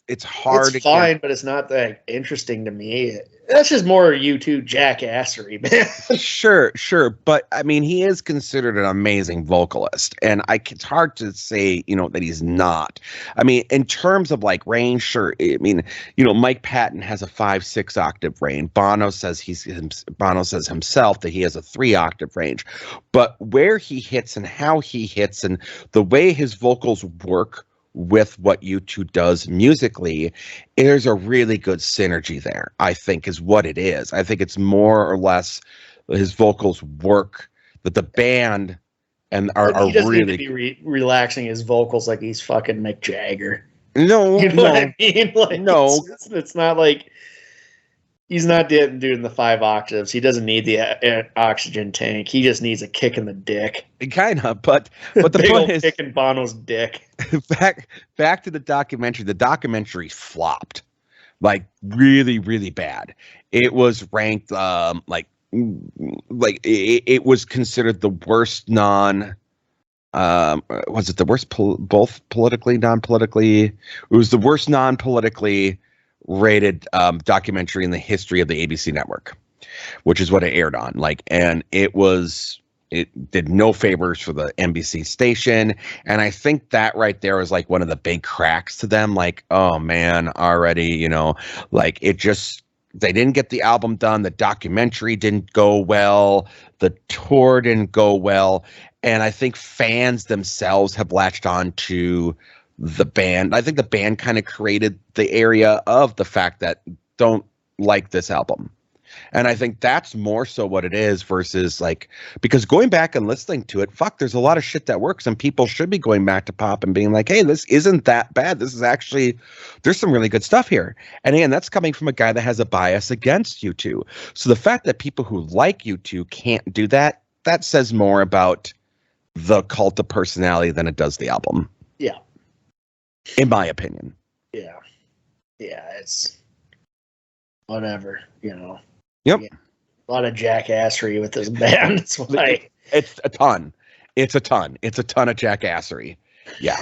C: it's hard.
B: It's fine, but it's not that interesting to me. That's just more U2 jackassery, man.
C: Sure. But I mean, he is considered an amazing vocalist, and it's hard to say, that he's not. I mean, in terms of like range, sure. I mean, Mike Patton has a 5-6 octave range. Bono says himself that he has a 3 octave range, but where he hits and how he hits and the way his vocals work with what U2 does musically, there's a really good synergy there, I think, is what it is. I think it's more or less his vocals work, that the band and are really
B: need to be relaxing his vocals like he's fucking Mick Jagger.
C: No,
B: what I mean? Like,
C: no,
B: it's not like he's not doing the 5 octaves. He doesn't need the oxygen tank. He just needs a kick in the dick.
C: Kind of, but the
B: big
C: point
B: old
C: is,
B: kick in Bono's dick.
C: back to the documentary. The documentary flopped, like really, really bad. It was ranked it was considered the worst was it the worst both politically, non-politically? It was the worst non-politically rated documentary in the history of the ABC network, which is what it aired on. And it did no favors for the NBC station. And I think that right there was like one of the big cracks to them. Like, oh man, already, they didn't get the album done. The documentary didn't go well. The tour didn't go well. And I think fans themselves have latched on to the band. I think the band kind of created the area of the fact that don't like this album. And I think that's more so what it is versus because going back and listening to it, there's a lot of shit that works, and people should be going back to pop and being like, hey, this isn't that bad. This is actually, there's some really good stuff here. And again, that's coming from a guy that has a bias against U2. So the fact that people who like U2 can't do that, that says more about the cult of personality than it does the album.
B: Yeah.
C: In my opinion.
B: yeah, it's whatever, you know.
C: Yep.
B: Yeah, a lot of jackassery with this band. That's why.
C: It's a ton. It's a ton. It's a ton of jackassery. Yeah.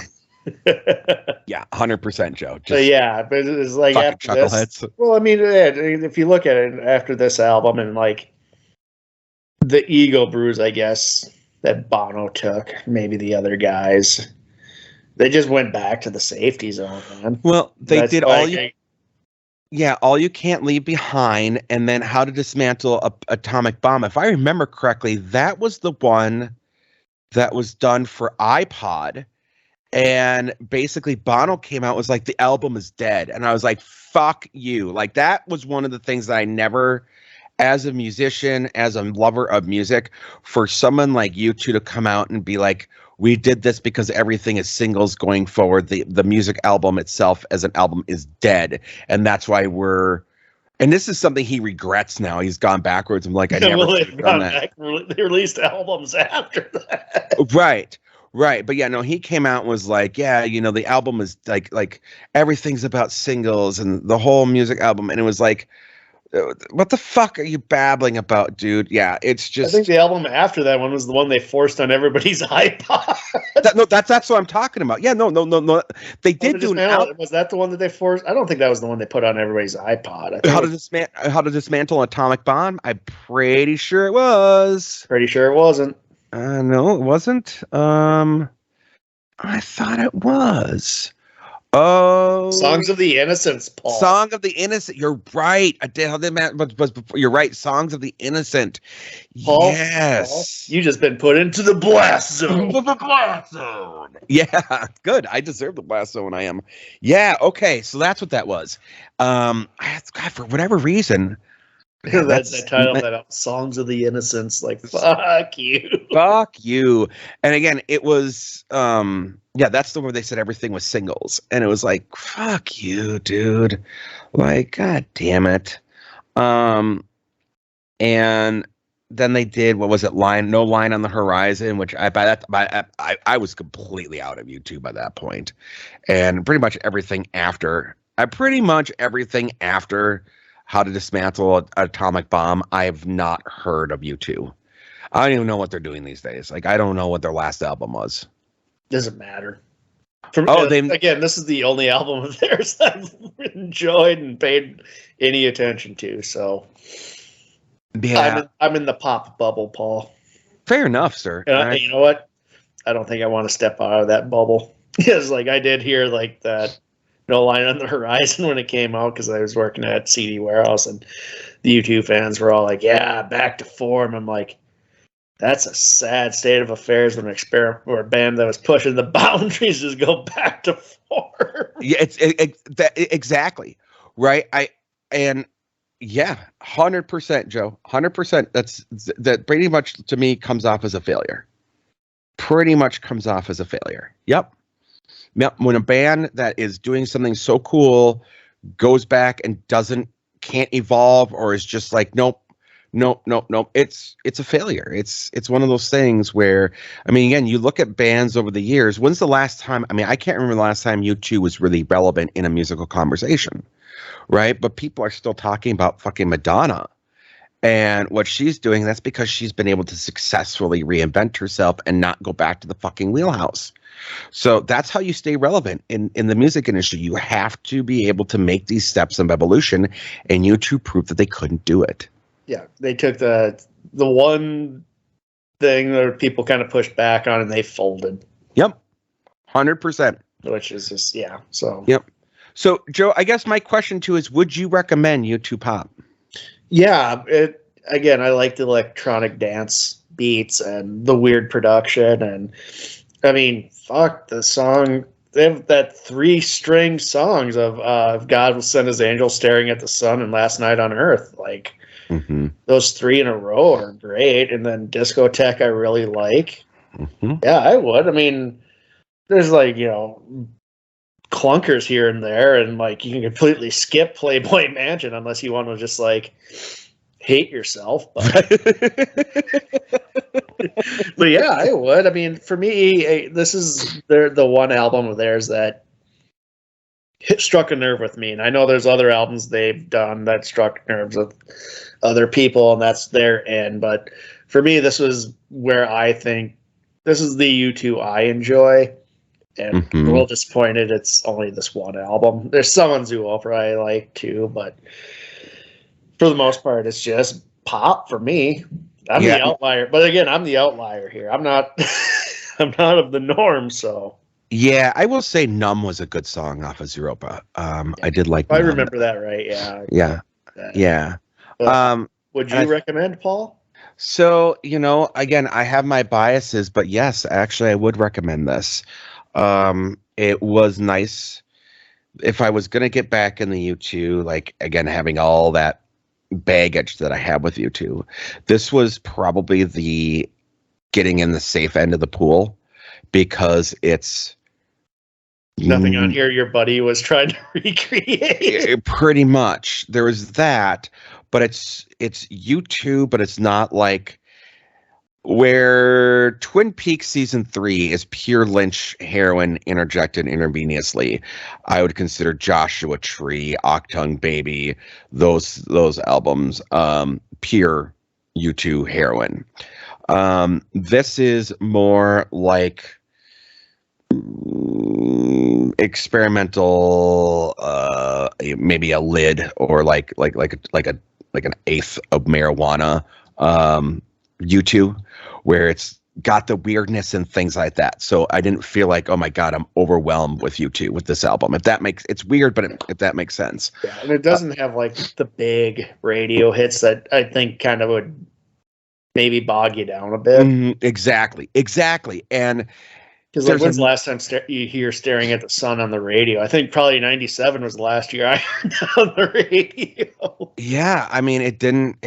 C: Yeah. 100%, Joe.
B: But yeah, but it's like
C: fucking
B: after this.
C: chuckleheads.
B: Well, I mean, if you look at it after this album and like the ego bruise, I guess that Bono took, maybe the other guys, they just went back to the safety zone, man.
C: Well, they
B: That's
C: did
B: like,
C: all you. Yeah, all you can't leave behind, and then how to dismantle a atomic bomb. If I remember correctly, that was the one that was done for iPod. And basically Bono came out, was like, the album is dead. And I was like, fuck you. Like, that was one of the things that I never, as a musician, as a lover of music, for someone like you two to come out and be like, we did this because everything is singles going forward. The music album itself as an album is dead. And that's why and this is something he regrets now. He's gone backwards. I'm like, I never should have done that.
B: They released albums after that.
C: Right. Right. But yeah, no, he came out and was like, yeah, you know, the album is like everything's about singles and the whole music album. And it was like, what the fuck are you babbling about, dude? Yeah, it's just.
B: I think the album after that one was the one they forced on everybody's iPod.
C: That's what I'm talking about. Yeah, no. They did do an album.
B: Was that the one that they forced? I don't think that was the one they put on everybody's iPod.
C: How to dismantle an atomic bomb? I'm pretty sure it was.
B: Pretty sure it wasn't.
C: No, it wasn't. I thought it was. Oh,
B: Songs of the Innocents, Paul.
C: Song of the Innocent. You're right. I did. You're right. Songs of the Innocent.
B: Paul,
C: Yes.
B: Paul, you just been put into the blast zone.
C: The blast zone. Yeah, good. I deserve the blast zone. I am. Yeah. Okay. So that's what that was. God, for whatever reason.
B: That's the title of that Songs of the Innocents. Like, fuck you.
C: Fuck you. And again, it was that's the one where they said everything was singles. And it was like, fuck you, dude. Like, god damn it. And then they did, what was it, No Line on the Horizon, which I was completely out of YouTube by that point. And pretty much everything after How to Dismantle an Atomic Bomb, I have not heard of U2. I don't even know what they're doing these days. Like, I don't know what their last album was.
B: Doesn't matter. Again, this is the only album of theirs I've enjoyed and paid any attention to. So,
C: yeah,
B: I'm in the pop bubble, Paul.
C: Fair enough, sir.
B: And you know what? I don't think I want to step out of that bubble because, like, I did hear like that No Line on the Horizon when it came out because I was working at CD Warehouse and the U2 fans were all like, "Yeah, back to form." I'm like, that's a sad state of affairs when a band that was pushing the boundaries just go back to form.
C: Yeah, exactly right. 100%, Joe, 100%. That pretty much to me comes off as a failure. Yep. When a band that is doing something so cool goes back and can't evolve or is just like, nope. It's a failure. It's one of those things where, I mean, again, you look at bands over the years. When's the last time? I mean, I can't remember the last time U2 was really relevant in a musical conversation, right? But people are still talking about fucking Madonna and what she's doing. That's because she's been able to successfully reinvent herself and not go back to the fucking wheelhouse. So that's how you stay relevant in the music industry. You have to be able to make these steps of evolution, and U2 proved that they couldn't do it.
B: Yeah, they took the one thing that people kind of pushed back on, and they folded.
C: Yep, 100%.
B: Which is just So
C: yep. So Joe, I guess my question to you is: would you recommend U2 Pop?
B: Yeah, again, I like the electronic dance beats and the weird production, and I mean, fuck the song. They have that 3-string songs of "God Will Send His Angel," "Staring at the Sun," and "Last Night on Earth." Like. Mm-hmm. Those 3 in a row are great, and then Discotheque I really like. Mm-hmm. Yeah, I would. I mean, there's like clunkers here and there, and like you can completely skip Playboy Mansion unless you want to just like hate yourself. But but yeah, I would. I mean, for me, this is the one album of theirs that struck a nerve with me. And I know there's other albums they've done that struck nerves with other people, and that's their end. But for me, this was where I think this is the U2 I enjoy. And I'm a little disappointed it's only this one album. There's some on Zoo I'll probably like too, but for the most part, it's just pop for me. I'm the outlier, but again, I'm the outlier here. I'm not. I'm not of the norm, so.
C: Yeah, I will say "Numb" was a good song off of Zeropa. I did like.
B: I
C: Numb.
B: remember that right. Yeah.
C: Yeah.
B: Would you recommend, Paul?
C: So again, I have my biases, but yes, actually, I would recommend this. It was nice. If I was gonna get back in the U2, like again, having all that baggage that I have with U2, this was probably the getting in the safe end of the pool, because it's
B: nothing on here your buddy was trying to recreate.
C: Pretty much. There was that, but it's U2, but it's not like where Twin Peaks season 3 is pure Lynch heroin interjected intravenously. I would consider Joshua Tree, Octung Baby, those albums pure U2 heroin. This is more like experimental, maybe a lid, or like an eighth of marijuana, U2, where it's got the weirdness and things like that. So I didn't feel like, oh my God, I'm overwhelmed with U2 with this album. It's weird, but if that makes sense.
B: Yeah, and it doesn't have like the big radio hits that I think kind of would maybe bog you down a bit.
C: Exactly. And
B: because like, when's the last time you hear "Staring at the Sun" on the radio? I think probably 97 was the last year I heard that on the radio.
C: Yeah, I mean,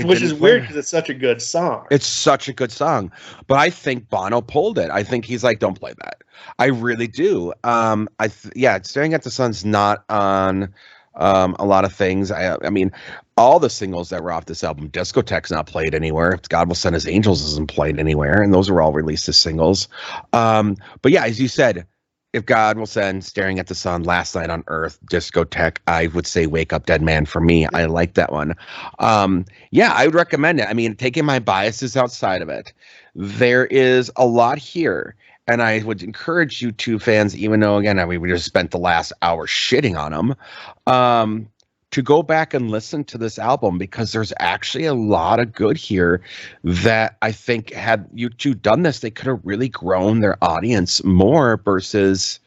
C: which
B: is weird because it's such a good song.
C: It's such a good song, but I think Bono pulled it. I think he's like, don't play that. I really do. "Staring at the Sun's" not on a lot of things. I mean, all the singles that were off this album, Discotheque's not played anywhere. God Will Send His Angels isn't played anywhere, and those were all released as singles. But yeah, as you said, If God Will Send, Staring at the Sun, Last Night on Earth, Discotheque, I would say Wake Up Dead Man for me. I like that one. Yeah, I would recommend it. I mean, taking my biases outside of it, there is a lot here. And I would encourage U2 fans, even though, again, we just spent the last hour shitting on them, to go back and listen to this album, because there's actually a lot of good here that I think, had U2 done this, they could have really grown their audience more versus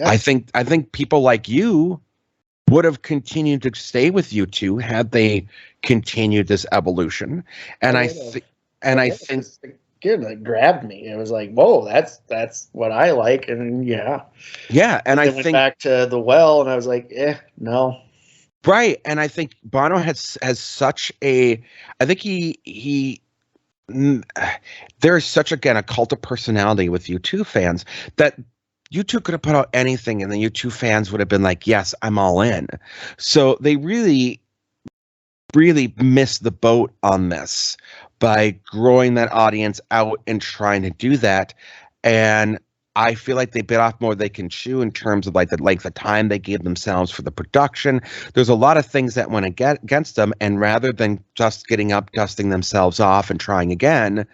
C: I think people like you would have continued to stay with U2 had they continued this evolution. And I think
B: Again, it grabbed me. It was like, whoa, that's what I like. And yeah.
C: And I
B: went back to The Well, and I was like, no.
C: Right. And I think Bono has such a, I think there is such, again, a cult of personality with U2 fans that U2 could have put out anything and the U2 fans would have been like, yes, I'm all in. So they really, really missed the boat on this by growing that audience out and trying to do that. And I feel like they bit off more they can chew in terms of like the time they gave themselves for the production. There's a lot of things that went against them, and rather than just getting up, dusting themselves off and trying again,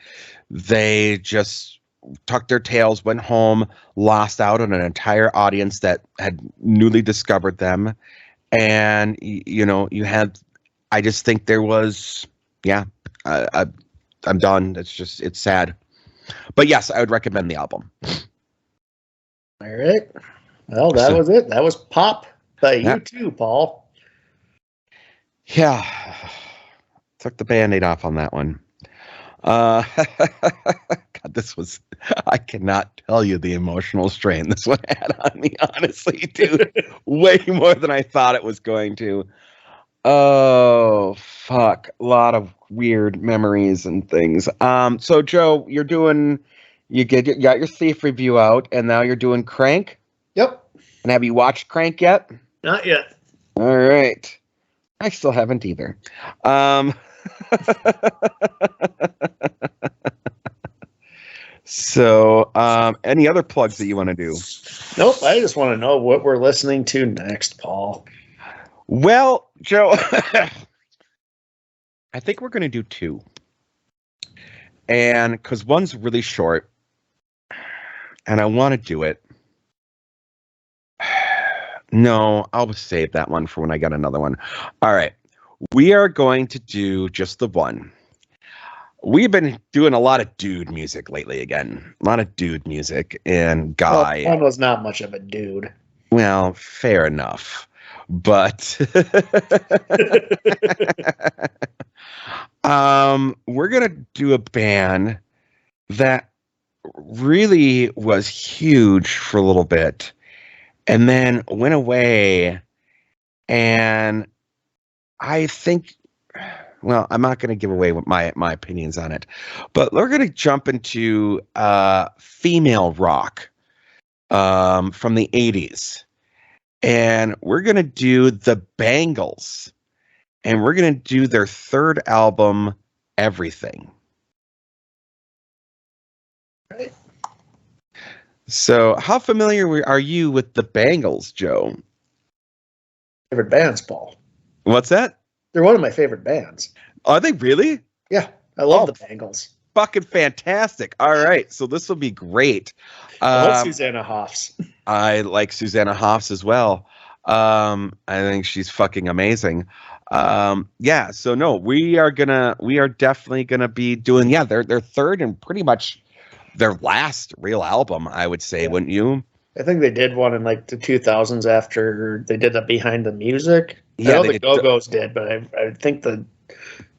C: they just tucked their tails, went home, lost out on an entire audience that had newly discovered them. And I just think there was, I'm done. It's sad. But yes, I would recommend the album.
B: All right. Well, that was it. That was Pop by U2, Paul.
C: Yeah. Took the Band-Aid off on that one. God, I cannot tell you the emotional strain this one had on me, honestly, dude. Way more than I thought it was going to. Oh, fuck. A lot of weird memories and things. So, Joe, you got your Thief review out, and now you're doing Crank?
B: Yep.
C: And have you watched Crank yet?
B: Not yet.
C: All right. I still haven't either. So, any other plugs that you want to do?
B: Nope. I just want to know what we're listening to next, Paul.
C: Well, Joe, I think we're going to do two. And because one's really short, and I want to do it. No, I'll save that one for when I got another one. All right. We are going to do just the one. We've been doing a lot of dude music lately again. A lot of dude music and guy.
B: Well, one was not much of a dude.
C: Well, fair enough. But we're going to do a band that really was huge for a little bit and then went away. And I think, well, I'm not going to give away what my opinions on it, but we're going to jump into female rock from the 80s. And we're going to do the Bangles. And we're going to do their third album, Everything.
B: Right.
C: So how familiar are you with the Bangles, Joe?
B: Favorite bands, Paul.
C: What's that?
B: They're one of my favorite bands.
C: Are they really?
B: Yeah, I love the Bangles.
C: Fucking fantastic. All right, so this will be great.
B: I love Susanna Hoffs.
C: I like Susanna Hoffs as well. I think she's fucking amazing. Yeah, so no, we are definitely gonna be doing their third and pretty much their last real album, I would say, wouldn't you?
B: I think they did one in like the 2000s after they did the Behind the Music.
C: Yeah,
B: I know the Go-Go's did, but I think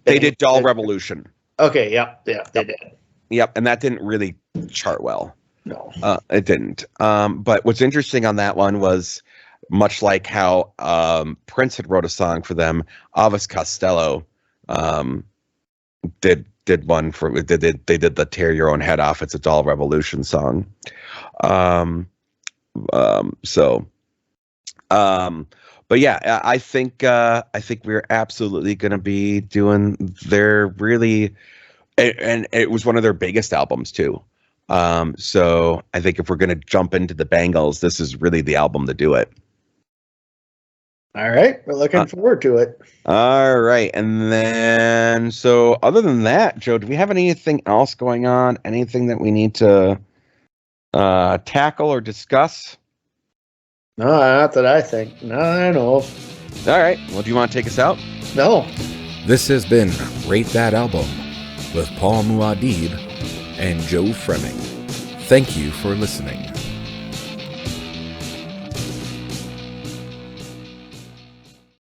C: they did Doll Revolution.
B: Okay, yeah, they did.
C: Yep, and that didn't really chart well.
B: No,
C: it didn't. But what's interesting on that one was much like how Prince had wrote a song for them. Elvis Costello did one for they did the Tear Your Own Head Off. It's a Doll Revolution song. But yeah, I think we're absolutely going to be doing their really, and it was one of their biggest albums too. So I think if we're going to jump into the Bangles, this is really the album to do it.
B: All right, we're looking forward to it.
C: All right, and then so other than that, Joe, do we have anything else going on? Anything that we need to tackle or discuss?
B: No, not that I think. No, I know of.
C: All right. Well, do you want to take us out?
B: No.
A: This has been Rate That Album with Paul Muad'Dib and Joe Fremming. Thank you for listening.